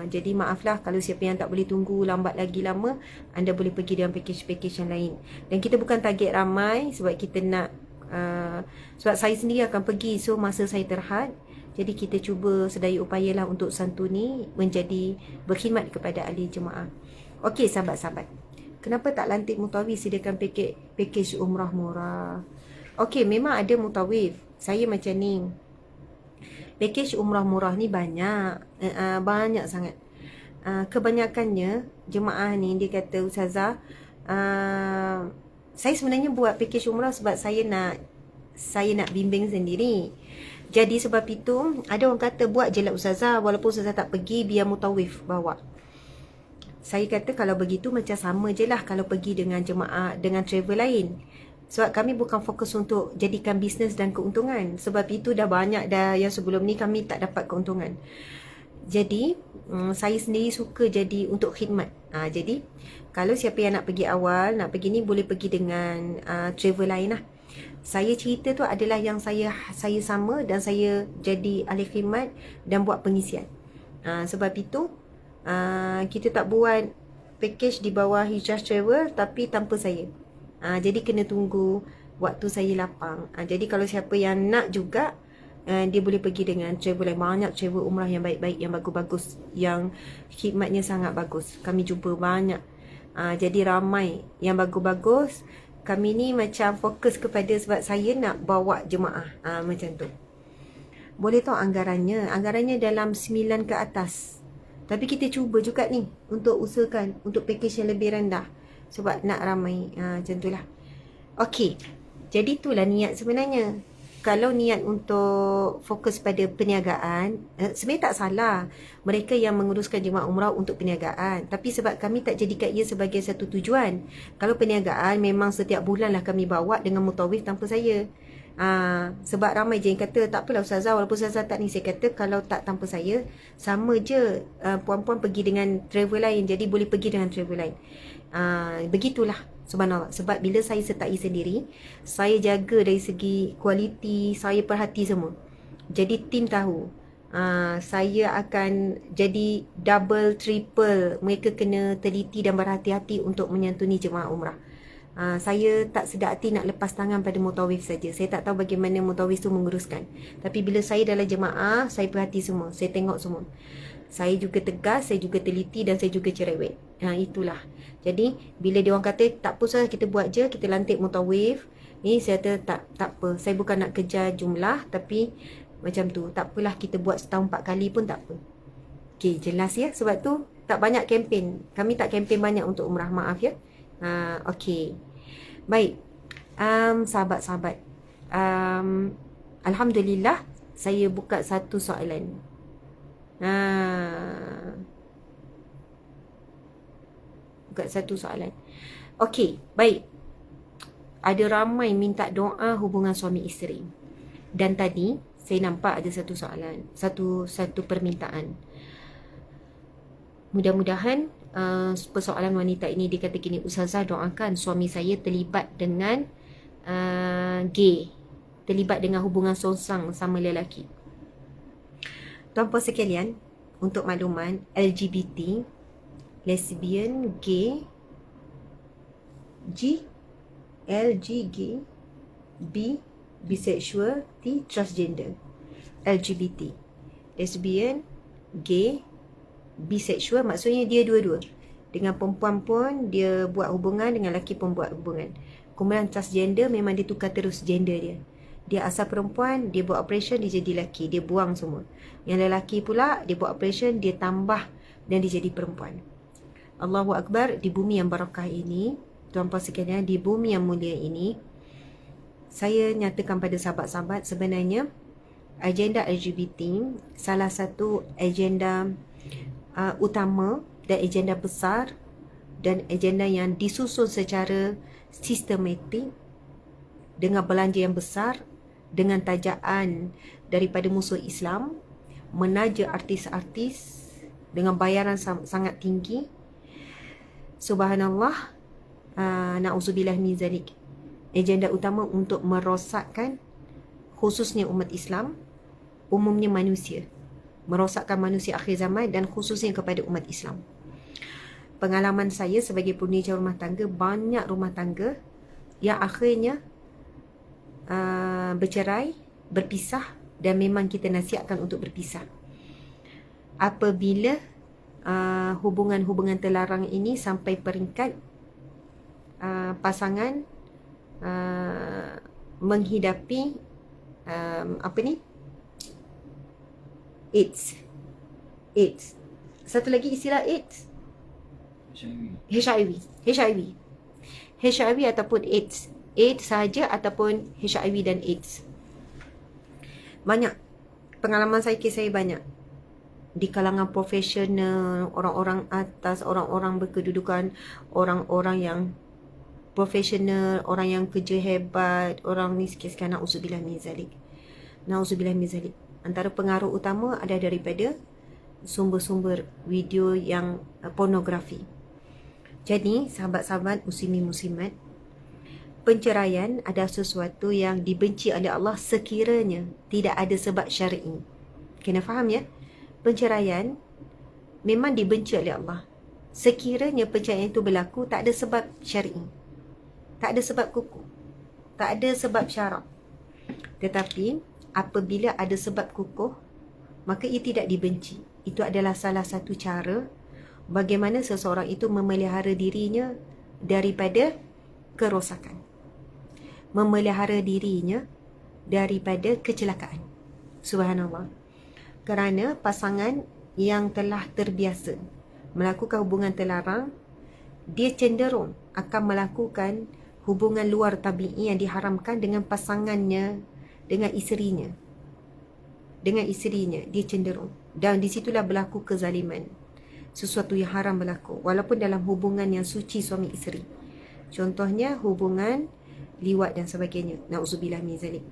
Jadi maaflah kalau siapa yang tak boleh tunggu lambat lagi lama, anda boleh pergi dengan pakej-pakej yang lain. Dan kita bukan target ramai, sebab kita nak sebab saya sendiri akan pergi, so masa saya terhad. Jadi kita cuba sedaya upayalah untuk santuni, menjadi berkhidmat kepada ahli jemaah. Okey sahabat-sahabat, kenapa tak lantik Mutawif sediakan pakej umrah murah? Okey, memang ada Mutawif. Saya macam ni, pakej umrah murah ni banyak, banyak sangat. Kebanyakannya jemaah ni dia kata, Ustazah, saya sebenarnya buat pakej umrah sebab saya nak bimbing sendiri. Jadi sebab itu ada orang kata, buat je lah Ustazah, walaupun Ustazah tak pergi, biar Mutawif bawa. Saya kata kalau begitu macam sama je lah kalau pergi dengan jemaah, dengan travel lain. Sebab kami bukan fokus untuk jadikan bisnes dan keuntungan. Sebab itu dah banyak dah yang sebelum ni kami tak dapat keuntungan. Jadi saya sendiri suka jadi untuk khidmat. Jadi kalau siapa yang nak pergi awal, nak pergi ni, boleh pergi dengan travel lain lah. Saya cerita tu adalah yang saya sama, dan saya jadi ahli khidmat dan buat pengisian. Sebab itu kita tak buat package di bawah Hijrah Travel tapi tanpa saya. Jadi kena tunggu waktu saya lapang. Jadi kalau siapa yang nak juga, dia boleh pergi dengan travel lain. Banyak travel umrah yang baik-baik, yang bagus-bagus, yang khidmatnya sangat bagus. Kami jumpa banyak. Jadi ramai yang bagus-bagus. Kami ni macam fokus kepada, sebab saya nak bawa jemaah. Macam tu. Boleh tahu anggarannya? Anggarannya dalam 9 ke atas. Tapi kita cuba juga ni untuk usahakan untuk package yang lebih rendah. Sebab nak ramai. Macam tu lah. Okey. Jadi itulah niat sebenarnya. Kalau niat untuk fokus pada perniagaan, sebenarnya tak salah mereka yang menguruskan jemaah umrah untuk perniagaan. Tapi sebab kami tak jadikan ia sebagai satu tujuan. Kalau perniagaan, memang setiap bulan lah kami bawa dengan Mutawif tanpa saya. Sebab ramai je yang kata, tak apalah Ustazah, walaupun Ustazah tak ni. Saya kata kalau tak tanpa saya, sama je puan-puan pergi dengan travel lain. Jadi boleh pergi dengan travel lain. Begitulah. Subhanallah. Sebab bila saya sertai sendiri, saya jaga dari segi kualiti, saya perhati semua. Jadi tim tahu saya akan jadi double, triple. Mereka kena teliti dan berhati-hati untuk menyantuni jemaah umrah. Saya tak sedar hati nak lepas tangan pada Mutawif saja. Saya tak tahu bagaimana Mutawif tu menguruskan. Tapi bila saya dalam jemaah, saya perhati semua. Saya tengok semua. Saya juga tegas, saya juga teliti, dan saya juga cerewet. Itulah. Jadi bila dia orang kata tak apa Ustazah, kita buat je, kita lantik Mutawif, ni saya kata tak apa. Saya bukan nak kejar jumlah, tapi macam tu. Tak apalah, kita buat setahun 4 kali pun tak apa. Okey, jelas ya. Sebab tu tak banyak kempen. Kami tak kempen banyak untuk umrah, maaf ya. Okey. Baik. Sahabat-sahabat. Alhamdulillah saya buka satu soalan. Buka satu soalan. Okey, baik. Ada ramai minta doa hubungan suami isteri. Dan tadi saya nampak ada satu soalan, satu permintaan. Mudah-mudahan persoalan wanita ini, dia kata gini, Ustazah doakan suami saya terlibat dengan gay, terlibat dengan hubungan songsang sama lelaki. Tuan-puan sekalian, untuk makluman, LGBT, lesbian, gay, gay, bisexual, transgender. LGBT, lesbian, gay, bisexual, maksudnya dia dua-dua. Dengan perempuan pun dia buat hubungan, dengan lelaki pun buat hubungan. Kemudian transgender, memang dia tukar terus gender dia. Dia asal perempuan, dia buat operation, dia jadi lelaki, dia buang semua. Yang lelaki pula, dia buat operation, dia tambah dan dia jadi perempuan. Allahu Akbar. Di bumi yang barakah ini, tuan-puan sekalian, di bumi yang mulia ini, saya nyatakan pada sahabat-sahabat, sebenarnya agenda LGBT salah satu agenda utama dan agenda besar dan agenda yang disusun secara sistematik dengan belanja yang besar, dengan tajaan daripada musuh Islam, menaja artis-artis dengan bayaran sangat tinggi. Subhanallah. Na'udzubillah min zalik. Agenda utama untuk merosakkan khususnya umat Islam, umumnya manusia, merosakkan manusia akhir zaman dan khususnya kepada umat Islam. Pengalaman saya sebagai peneja rumah tangga, banyak rumah tangga yang akhirnya bercerai, berpisah dan memang kita nasihatkan untuk berpisah. Apabila hubungan-hubungan terlarang ini sampai peringkat pasangan menghidapi AIDS. Satu lagi istilah AIDS, HIV ataupun AIDS sahaja ataupun HIV dan AIDS. Banyak pengalaman saya, kes saya banyak di kalangan profesional, orang-orang atas, orang-orang berkedudukan, orang-orang yang profesional, orang yang kerja hebat, orang ni sikit-sikit, na'udzubillah min zalik. Antara pengaruh utama ada daripada sumber-sumber video yang pornografi. Jadi, sahabat-sahabat muslimin-muslimat, penceraian adalah sesuatu yang dibenci oleh Allah sekiranya tidak ada sebab syar'i. Kena faham ya? Penceraian memang dibenci oleh Allah sekiranya perceraian itu berlaku tak ada sebab syar'i, tak ada sebab kukuh, tak ada sebab syarak. Tetapi apabila ada sebab kukuh, maka ia tidak dibenci. Itu adalah salah satu cara bagaimana seseorang itu memelihara dirinya daripada kerosakan, memelihara dirinya daripada kecelakaan. Subhanallah. Kerana pasangan yang telah terbiasa melakukan hubungan terlarang, dia cenderung akan melakukan hubungan luar tabi'i yang diharamkan dengan pasangannya, dengan isterinya. Dia cenderung. Dan di situlah berlaku kezaliman. Sesuatu yang haram berlaku, walaupun dalam hubungan yang suci suami isteri. Contohnya hubungan liwat dan sebagainya. Na'udzubillah min zalik.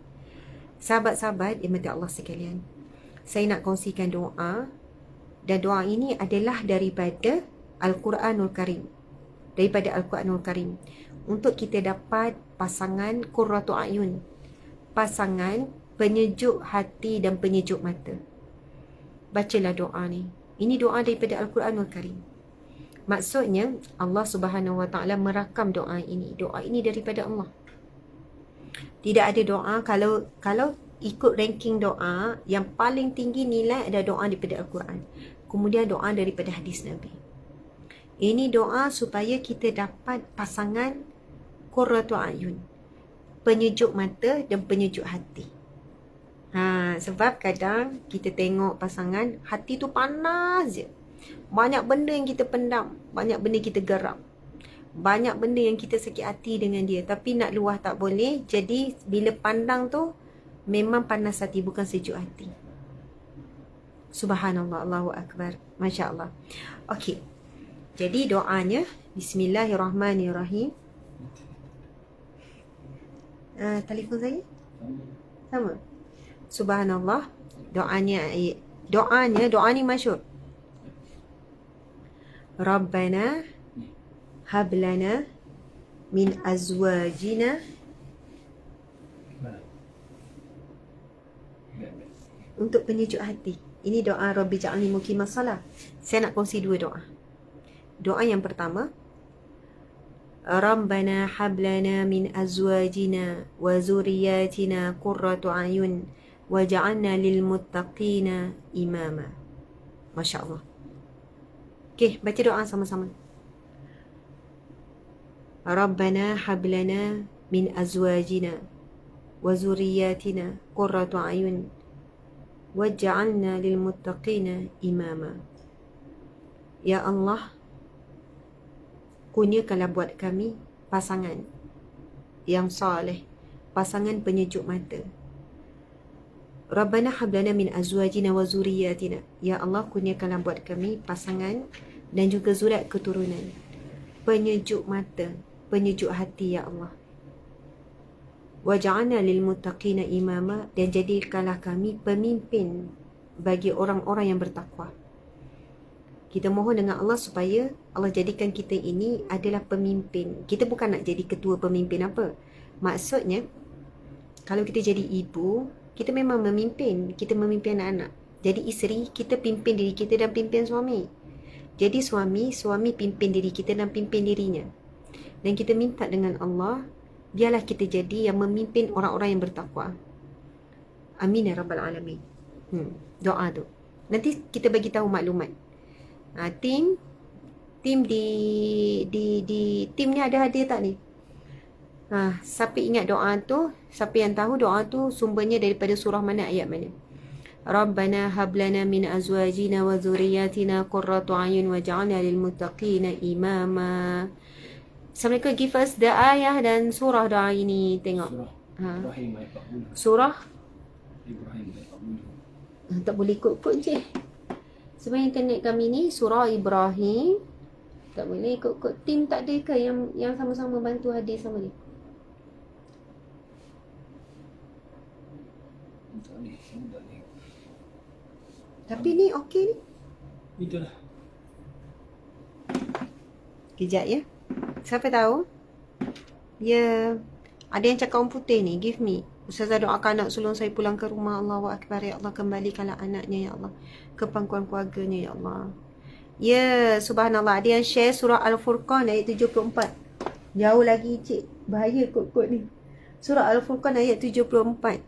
Sahabat-sahabat yang mati Allah sekalian, saya nak kongsikan doa, dan doa ini adalah daripada Al-Quranul Karim. Untuk kita dapat pasangan qurratu a'yun, pasangan penyejuk hati dan penyejuk mata. Bacalah doa ni. Ini doa daripada Al-Quranul Karim. Maksudnya Allah Subhanahu Wa Taala merakam doa ini. Doa ini daripada Allah. Tidak ada doa, kalau ikut ranking doa, yang paling tinggi nilai ada doa daripada Al-Quran. Kemudian doa daripada hadis Nabi. Ini doa supaya kita dapat pasangan qurratu a'yun, penyejuk mata dan penyejuk hati. Sebab kadang kita tengok pasangan, hati tu panas je. Banyak benda yang kita pendam, banyak benda kita geram, banyak benda yang kita sakit hati dengan dia, tapi nak luah tak boleh. Jadi bila pandang tu memang panas hati, bukan sejuk hati. Subhanallah, Allahu Akbar, Masya Allah. Okey, jadi doanya Bismillahirrahmanirrahim. Telefon saya sama. Subhanallah. Doa ni masyhur. Rabbana hablana min azwajina, untuk penyejuk hati. Ini doa Rabbi ja'alni muqimas salah. Saya nak kongsi dua doa. Doa yang pertama, Rabbana hablana min azwajina wa zuriyatina qurratu ayun waj'alna lil muttaqina imama. Masya Allah. Okey, baca doa sama-sama. Rabbana hablana min azwajina wa zuriyatina qurratu ayun waj'alna lil muttaqina imama. Ya Allah, kurniakanlah buat kami pasangan yang soleh, pasangan penyejuk mata. Rabbana hablana min azwajina wa zuriyatina. Ya Allah, kurniakanlah buat kami pasangan dan juga zuriat keturunan penyejuk mata, penyejuk hati, ya Allah. Waj'alna lil muttaqina imama, dan jadikanlah kami pemimpin bagi orang-orang yang bertakwa. Kita mohon dengan Allah supaya Allah jadikan kita ini adalah pemimpin. Kita bukan nak jadi ketua pemimpin apa. Maksudnya, kalau kita jadi ibu, kita memang memimpin. Kita memimpin anak-anak. Jadi isteri, kita pimpin diri kita dan pimpin suami. Jadi suami pimpin diri kita dan pimpin dirinya. Dan kita minta dengan Allah, biarlah kita jadi yang memimpin orang-orang yang bertakwa. Amin ya Rabbal Alamin. Doa tu. Nanti kita bagi tahu maklumat. Tim tim ni ada hadiah tak ni? Siapa ingat doa tu, siapa yang tahu doa tu sumbernya daripada surah mana, ayat mana? Rabbana hablana min azwajina wa dhurriyyatina qurratu a'yun waj'alna lil muttaqina imama. Assalamualaikum, give us the ayah dan surah doa ini. Tengok. Ibrahim ayat 40. Surah Ibrahim ayat 40. tak boleh ikut-ikut je. Sebab internet kami ni surah Ibrahim. Tak boleh ikut-ikut. Tim tak ada ke yang sama-sama bantu hadir sama dia? Tak boleh, semua tak boleh. Tapi ni okey ni. Itulah. Kejap ya. Siapa tahu? Ya. Ada yang cakap orang putih ni. Give me. Ustazah doakan anak sulung saya pulang ke rumah. Allahu Akbar. Ya Allah, kembalikanlah anaknya ya Allah ke pangkuan keluarganya ya Allah. Ya, subhanallah. Ada yang share surah Al-Furqan ayat 74. Jauh lagi cik. Bahaya kod-kod ni. Surah Al-Furqan ayat 74.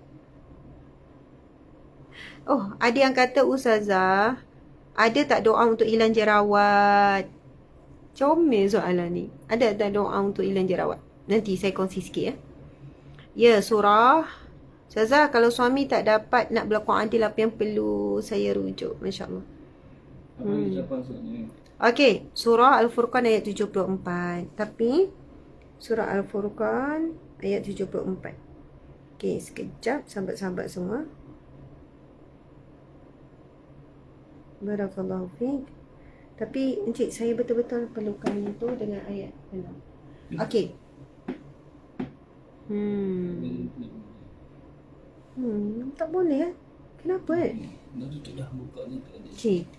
Oh, ada yang kata Ustazah, ada tak doa untuk hilang jerawat? Comel soalan ni. Ada tak doa untuk hilang jerawat? Nanti saya kongsi sikit ya. Ya, surah. Ustazah, kalau suami tak dapat nak berlaku adil, apa yang perlu saya rujuk? Masya Allah. Apa ucapan maksudnya? Okey, surah Al-Furqan ayat 74. Tapi surah Al-Furqan ayat 74. Okey, sekejap sahabat-sahabat semua. Barakallahu fiik. Tapi encik, saya betul-betul perlukan itu dengan ayat benar. Okey. Tak boleh Kenapa Dah tutup dah, buka ni tak ada. Okey.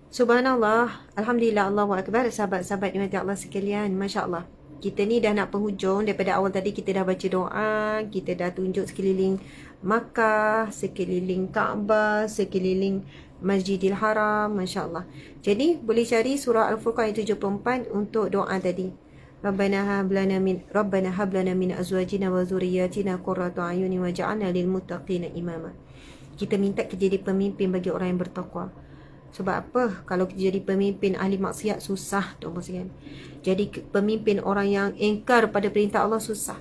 Subhanallah, alhamdulillah, Allahu Akbar. Sahabat-sahabat dimati Allah sekalian, masya-Allah. Kita ni dah nak penghujung. Daripada awal tadi kita dah baca doa, kita dah tunjuk sekeliling Makkah, sekeliling Kaabah, sekeliling Masjidil Haram, masya-Allah. Jadi boleh cari surah Al-Furqan ayat 74 untuk doa tadi. Rabbana hab lana min azwajina wa dhurriyyatina qurrata a'yunin waj'alna lil muttaqina imama. Kita minta kita jadi pemimpin bagi orang yang bertakwa. Sebab apa? Kalau kita jadi pemimpin ahli maksiat, susah tuan-tuan sekalian. Jadi pemimpin orang yang ingkar pada perintah Allah, susah.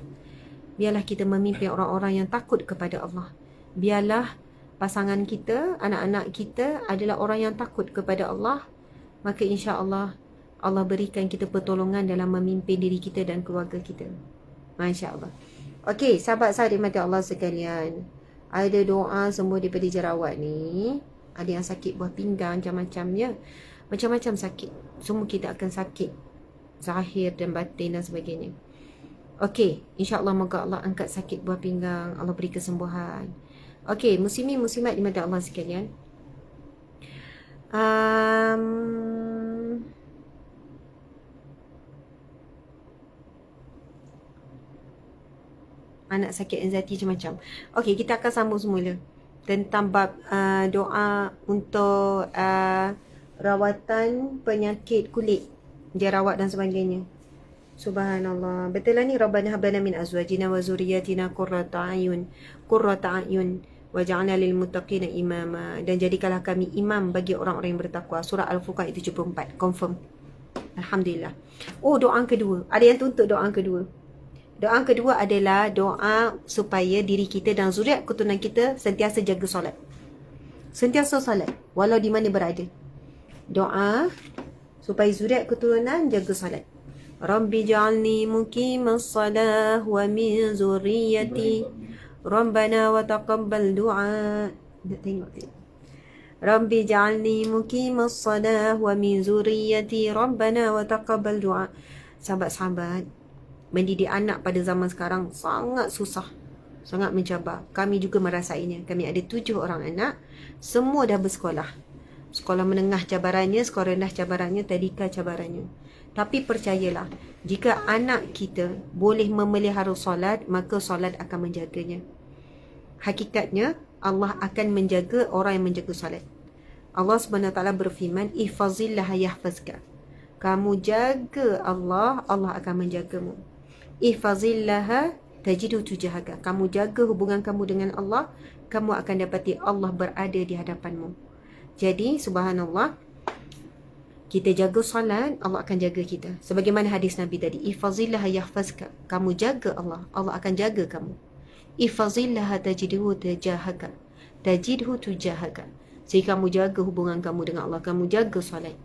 Biarlah kita memimpin orang-orang yang takut kepada Allah. Biarlah pasangan kita, anak-anak kita adalah orang yang takut kepada Allah. Maka insya-Allah Allah berikan kita pertolongan dalam memimpin diri kita dan keluarga kita. Masya-Allah. Okey, sahabat saya dimati Allah sekalian. Ada doa semua daripada jerawat ni. Ada yang sakit buah pinggang, macam-macamnya. Macam-macam sakit. Semua kita akan sakit. Zahir dan batin dan sebagainya. Okey, insya-Allah moga Allah angkat sakit buah pinggang, Allah beri kesembuhan. Okey, muslimin muslimat dimati Allah sekalian. Anak sakit anxiety macam-macam. Okey, kita akan sambung semula tentang bab doa untuk rawatan penyakit kulit, jerawat dan sebagainya. Subhanallah. Betul lah ni, Rabbana hab lana min azwajina wa dhurriyyatina qurrata a'yun waj'alna lil muttaqina imama. Dan jadikanlah kami imam bagi orang-orang yang bertakwa. Surah Al-Furqan ayat 74. Confirm. Alhamdulillah. Oh, doa kedua. Ada yang tuntut doa kedua. Doa kedua adalah doa supaya diri kita dan zuriat keturunan kita sentiasa jaga solat. Sentiasa solat walau di mana berada. Doa supaya zuriat keturunan jaga solat. Rabbi ja'alni muqimas salah wa min zurriyyati Rabbana wa taqabbal du'a. Nak tengok ni. Rabbi ja'alni muqimas salah wa min zurriyyati Rabbana wa taqabbal du'a. Sahabat-sahabat, mendidik anak pada zaman sekarang sangat susah, sangat mencabar. Kami juga merasainya. Kami ada 7 orang anak, semua dah bersekolah. Sekolah menengah cabarannya, sekolah rendah cabarannya, tadika cabarannya. Tapi percayalah, jika anak kita boleh memelihara solat, maka solat akan menjaganya. Hakikatnya, Allah akan menjaga orang yang menjaga solat. Allah SWT berfirman, ihfazillah yahfazka. Kamu jaga Allah, Allah akan menjagamu. Ihfazillaha tajidu tujahaka. Kamu jaga hubungan kamu dengan Allah, kamu akan dapati Allah berada di hadapanmu. Jadi subhanallah, kita jaga salat, Allah akan jaga kita. Sebagaimana hadis Nabi tadi, ihfazillah yahfazka. Kamu jaga Allah, Allah akan jaga kamu. Ihfazillah tajidhu tujahaka. Tajidhu tujahaka. Jadi kamu jaga hubungan kamu dengan Allah, kamu jaga salat,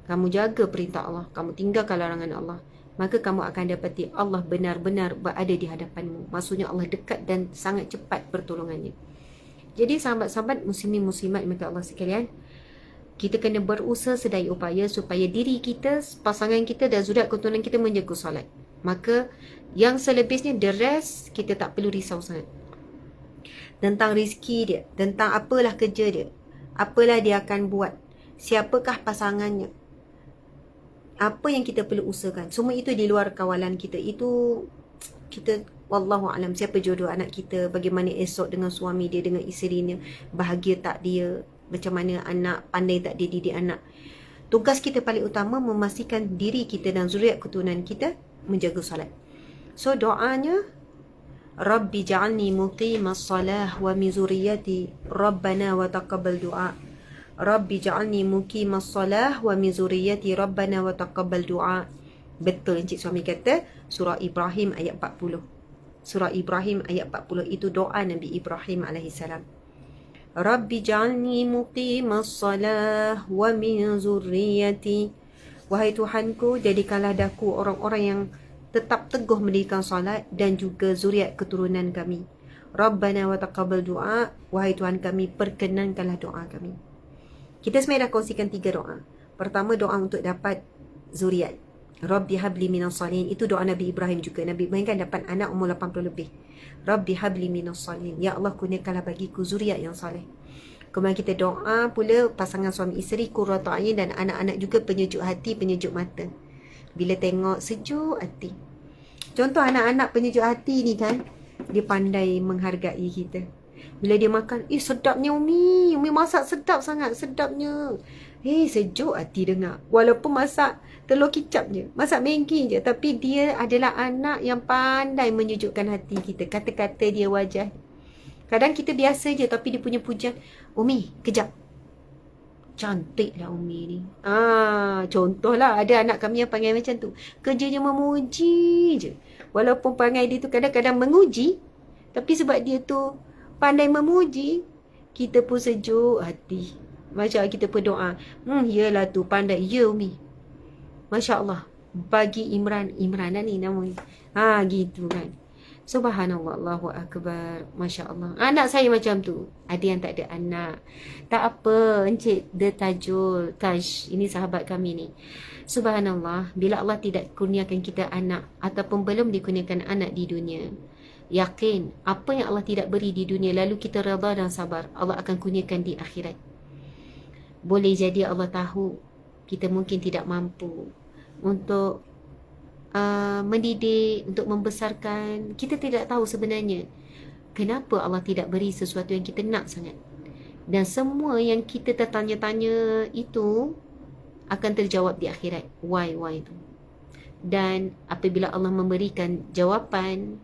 kamu jaga perintah Allah, kamu tinggalkan larangan Allah, maka kamu akan dapati Allah benar-benar berada di hadapanmu. Maksudnya Allah dekat dan sangat cepat pertolongannya. Jadi sahabat-sahabat muslimin muslimat maka Allah sekalian, kita kena berusaha sedaya upaya supaya diri kita, pasangan kita dan zuriat keturunan kita menjaga solat. Maka yang selebihnya, the rest, kita tak perlu risau sangat. Tentang rezeki dia, tentang apalah kerja dia, apalah dia akan buat, siapakah pasangannya, apa yang kita perlu usahakan, semua itu di luar kawalan kita. Itu kita, wallahu alam, siapa jodoh anak kita, bagaimana esok dengan suami dia, dengan isterinya, bahagia tak dia, macam mana anak, pandai tak dia didik anak. Tugas kita paling utama memastikan diri kita dan zuriat keturunan kita menjaga salat. So doanya, Rabbi ja'alni muqimas salah wa min zuriyati Rabbana wa taqabbal du'a. Rabbi ja'alni muqimas salah wa min zuriyati Rabbana wa taqabbal du'a. Betul Encik Suami kata, surah Ibrahim ayat 40. Surah Ibrahim ayat 40 itu doa Nabi Ibrahim alaihissalam. Rabbi ja'alni muqimas salah wa min zurriyati. Wahai Tuhanku, jadikanlah daku orang-orang yang tetap teguh mendirikan salat dan juga zuriat keturunan kami. Rabbana wa taqabbal du'a. Wahai Tuhan kami, perkenankanlah doa kami. Kita sebenarnya dah kongsikan 3 doa. Pertama, doa untuk dapat zuriat. Rabbi habli minas salihin. Itu doa Nabi Ibrahim juga. Nabi Ibrahim kan dapat anak umur 80 lebih. Rabbi habli minas salihin. Ya Allah, kurniakanlah bagiku zuriat yang saleh. Kemudian kita doa pula pasangan suami isteri, qurratu a'yun, dan anak-anak juga penyejuk hati, penyejuk mata. Bila tengok sejuk hati. Contoh anak-anak penyejuk hati ni kan, dia pandai menghargai kita. Bila dia makan, sedapnya Umi masak sedap sangat, sedapnya. Sejuk hati dengar. Walaupun masak telur kicap je, masak Maggi je, tapi dia adalah anak yang pandai menyejukkan hati kita. Kata-kata dia, wajah. Kadang kita biasa je, tapi dia punya pujian, Umi, kejap, cantiklah Umi ni. Contohlah, ada anak kami yang panggil macam tu. Kerjanya memuji je. Walaupun perangai dia tu kadang-kadang menguji, tapi sebab dia tu pandai memuji, kita pun sejuk hati. Macam kita berdoa, yalah tu pandai, ya Umi. Masya Allah. Bagi Imran ni namanya. Gitu kan. Subhanallah, Allahu Akbar. Masya Allah. Anak saya macam tu. Ada yang tak ada anak. Tak apa, Encik The Tajul, Taj, ini sahabat kami ni. Subhanallah, bila Allah tidak kurniakan kita anak, ataupun belum dikurniakan anak di dunia, yakin, apa yang Allah tidak beri di dunia, lalu kita redha dan sabar, Allah akan kurniakan di akhirat. Boleh jadi Allah tahu kita mungkin tidak mampu untuk mendidik, untuk membesarkan. Kita tidak tahu sebenarnya kenapa Allah tidak beri sesuatu yang kita nak sangat. Dan semua yang kita tertanya-tanya itu akan terjawab di akhirat. Why itu. Dan apabila Allah memberikan jawapan,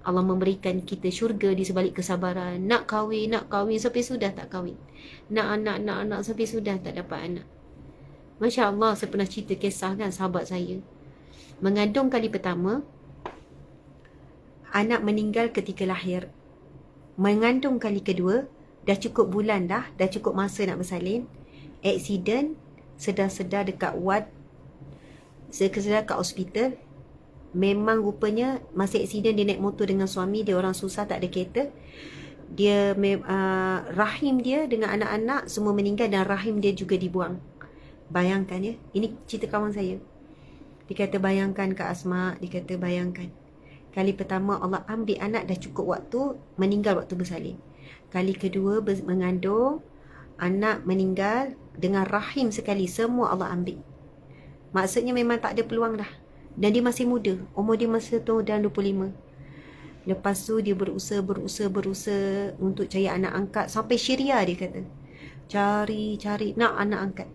Allah memberikan kita syurga di sebalik kesabaran. Nak kahwin sampai sudah tak kahwin. Nak anak sampai sudah tak dapat anak. Masya Allah, saya pernah cerita kisah kan sahabat saya. Mengandung kali pertama, anak meninggal ketika lahir. Mengandung kali kedua, dah cukup bulan dah cukup masa nak bersalin. Aksiden, sedar-sedar dekat ward, sedar kat hospital. Memang rupanya masa aksiden dia naik motor dengan suami dia, orang susah, tak ada kereta. Dia rahim dia dengan anak-anak semua meninggal dan rahim dia juga dibuang. Bayangkan ya, ini cerita kawan saya. Dia kata bayangkan Kak Asma, dia kata bayangkan. Kali pertama Allah ambil anak dah cukup waktu, meninggal waktu bersalin. Kali kedua mengandung, anak meninggal dengan rahim sekali, semua Allah ambil. Maksudnya memang tak ada peluang dah. Dan dia masih muda, umur dia masa tu dah 25. Lepas tu dia berusaha untuk cari anak angkat. Sampai Syria dia kata. Cari nak anak angkat.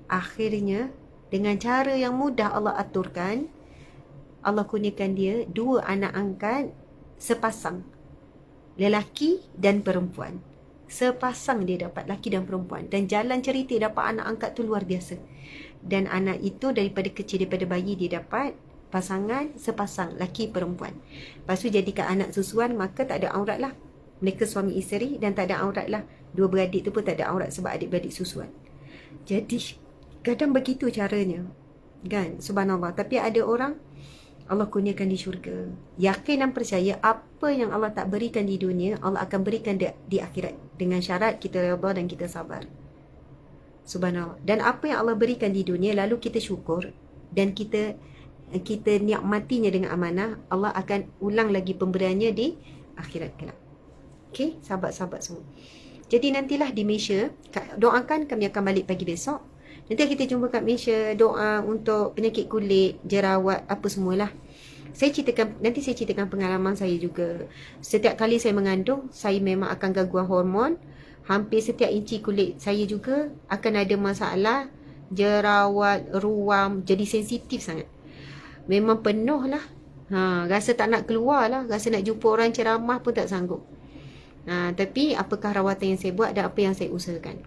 Akhirnya dengan cara yang mudah Allah aturkan, Allah kurniakan dia 2 anak angkat sepasang. lelaki dan perempuan. Sepasang dia dapat, lelaki dan perempuan. Dan jalan cerita dapat anak angkat tu luar biasa. Dan anak itu daripada kecil, daripada bayi dia dapat pasangan sepasang, lelaki perempuan. Lepas tu jadikan anak susuan, maka tak ada aurat lah. Mereka suami isteri dan tak ada aurat lah. Dua beradik tu pun tak ada aurat sebab adik-beradik susuan. Jadi kadang begitu caranya. Kan? Subhanallah. Tapi ada orang Allah kurniakan di syurga. Yakin dan percaya apa yang Allah tak berikan di dunia, Allah akan berikan di akhirat. Dengan syarat kita redha dan kita sabar. Subhanallah. Dan apa yang Allah berikan di dunia, lalu kita syukur dan kita nikmatinya dengan amanah, Allah akan ulang lagi pemberiannya di akhirat kelak. Okey, sahabat-sahabat semua. Jadi nantilah di Malaysia, doakan kami akan balik pagi besok. Nanti kita jumpa kat Malaysia, doa untuk penyakit kulit, jerawat, apa semualah. Nanti saya ceritakan pengalaman saya juga. Setiap kali saya mengandung, saya memang akan gangguan hormon. Hampir setiap inci kulit saya juga akan ada masalah, jerawat, ruam, jadi sensitif sangat. Memang penuh lah. Rasa tak nak keluar lah, rasa nak jumpa orang ceramah pun tak sanggup. Tapi apakah rawatan yang saya buat dan apa yang saya usahakan.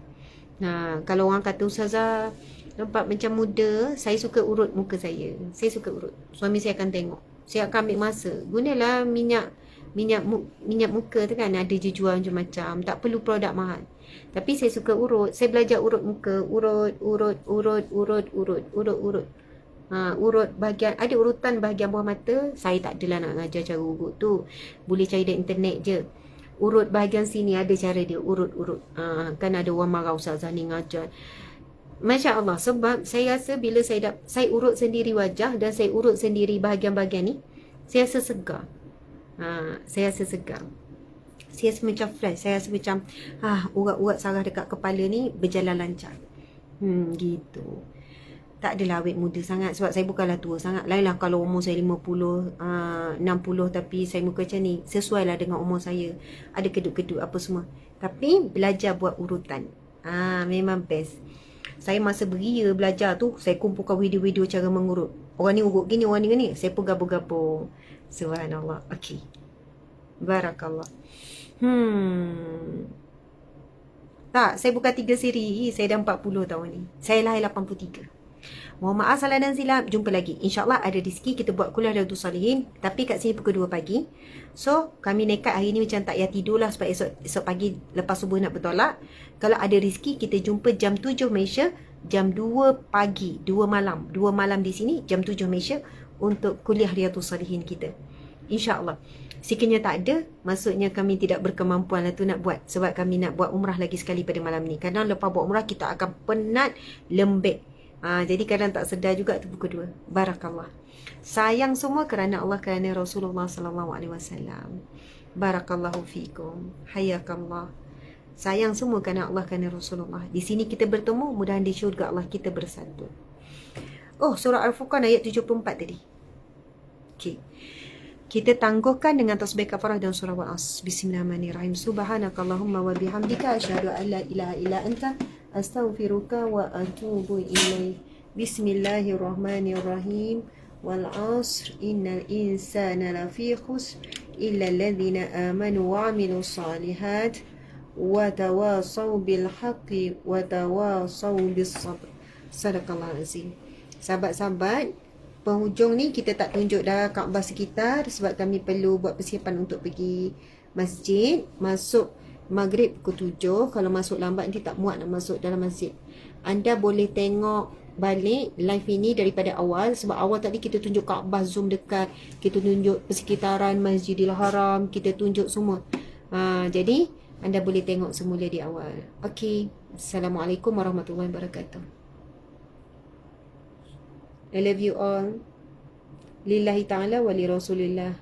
Kalau orang kata ustazah nampak macam muda, saya suka urut muka saya. Saya suka urut. Suami saya akan tengok. Saya akan ambil masa. Gunalah minyak muka tu kan, ada je jual macam-macam. Tak perlu produk mahal. Tapi saya suka urut. Saya belajar urut muka, urut. Urut bahagian, ada urutan bahagian bawah mata. Saya tak adalah nak ngajar cara urut tu. Boleh cari di internet je. Urut bahagian sini ada cara dia, urut. Kan ada orang marah ustazah ni ngajar. Masya Allah, sebab saya rasa bila saya urut sendiri wajah dan saya urut sendiri bahagian-bahagian ni, saya rasa segar. Saya rasa segar. Saya rasa macam fresh. Saya rasa macam urat-urat saraf dekat kepala ni berjalan lancar. Gitu. Tak adalah awet muda sangat sebab saya bukanlah tua sangat. Lainlah kalau umur saya 50, 60 tapi saya muka macam ni. Sesuai lah dengan umur saya. Ada kedut-kedut apa semua. Tapi belajar buat urutan. Memang best. Saya masa beria belajar tu, saya kumpulkan video-video cara mengurut. Orang ni urut gini, orang ni gini. Saya pun gabung-gabung. Subhanallah. Okey. Barakallah. Tak, saya bukan 3 siri. Saya dah 40 tahun ni. Saya lahir 83. Mohon maaf salah dan silap. Jumpa lagi. InsyaAllah ada rezeki kita buat kuliah Riyadhus Shalihin. Tapi kat sini pukul 2 pagi. So, kami nekat hari ni macam tak payah tidur lah. Sebab esok pagi lepas subuh nak bertolak. Kalau ada rezeki, kita jumpa jam 7 Malaysia. Jam 2 pagi. 2 malam. 2 malam di sini. Jam 7 Malaysia. Untuk kuliah Riyadhus Shalihin kita. InsyaAllah. Sekiranya tak ada, maksudnya kami tidak berkemampuan lah tu nak buat. Sebab kami nak buat umrah lagi sekali pada malam ni. Kadang lepas buat umrah, kita akan penat, lembek. Jadi kadang tak sedar juga tu pukul 2. Barakallah. Sayang semua kerana Allah, kerana Rasulullah SAW. Barakallahu fikum. Hayakallah. Sayang semua kerana Allah, kerana Rasulullah. Di sini kita bertemu, mudah-mudahan di syurga Allah kita bersatu. Surah Al-Furqan ayat 74 tadi. Okey. Kita tangguhkan dengan tasbih kafarah dan surah Al-As. Bismillahirrahmanirrahim. Subhanakallahumma wa bihamdika asyhadu an la ilaha illa anta astaghfiruka wa atubu ilaih. Bismillahirrahmanirrahim. Wal 'asr innal insana lafi khusr illa alladhina amanu wa 'amilus salihat wa tawasaw bil haqqi wa tawasaw bis sabr. Sadaqallahul azim. Sahabat-sahabat, penghujung ni kita tak tunjuk dah Kaabah sekitar sebab kami perlu buat persiapan untuk pergi masjid. Masuk maghrib pukul 7. Kalau masuk lambat nanti tak muat nak masuk dalam masjid. Anda boleh tengok balik live ini daripada awal. Sebab awal tadi kita tunjuk Kaabah, zoom dekat. Kita tunjuk persekitaran Masjidil Haram. Kita tunjuk semua. Jadi anda boleh tengok semula di awal. Okey. Assalamualaikum warahmatullahi wabarakatuh. I love you all. Lillahi ta'ala wa li rasulillah.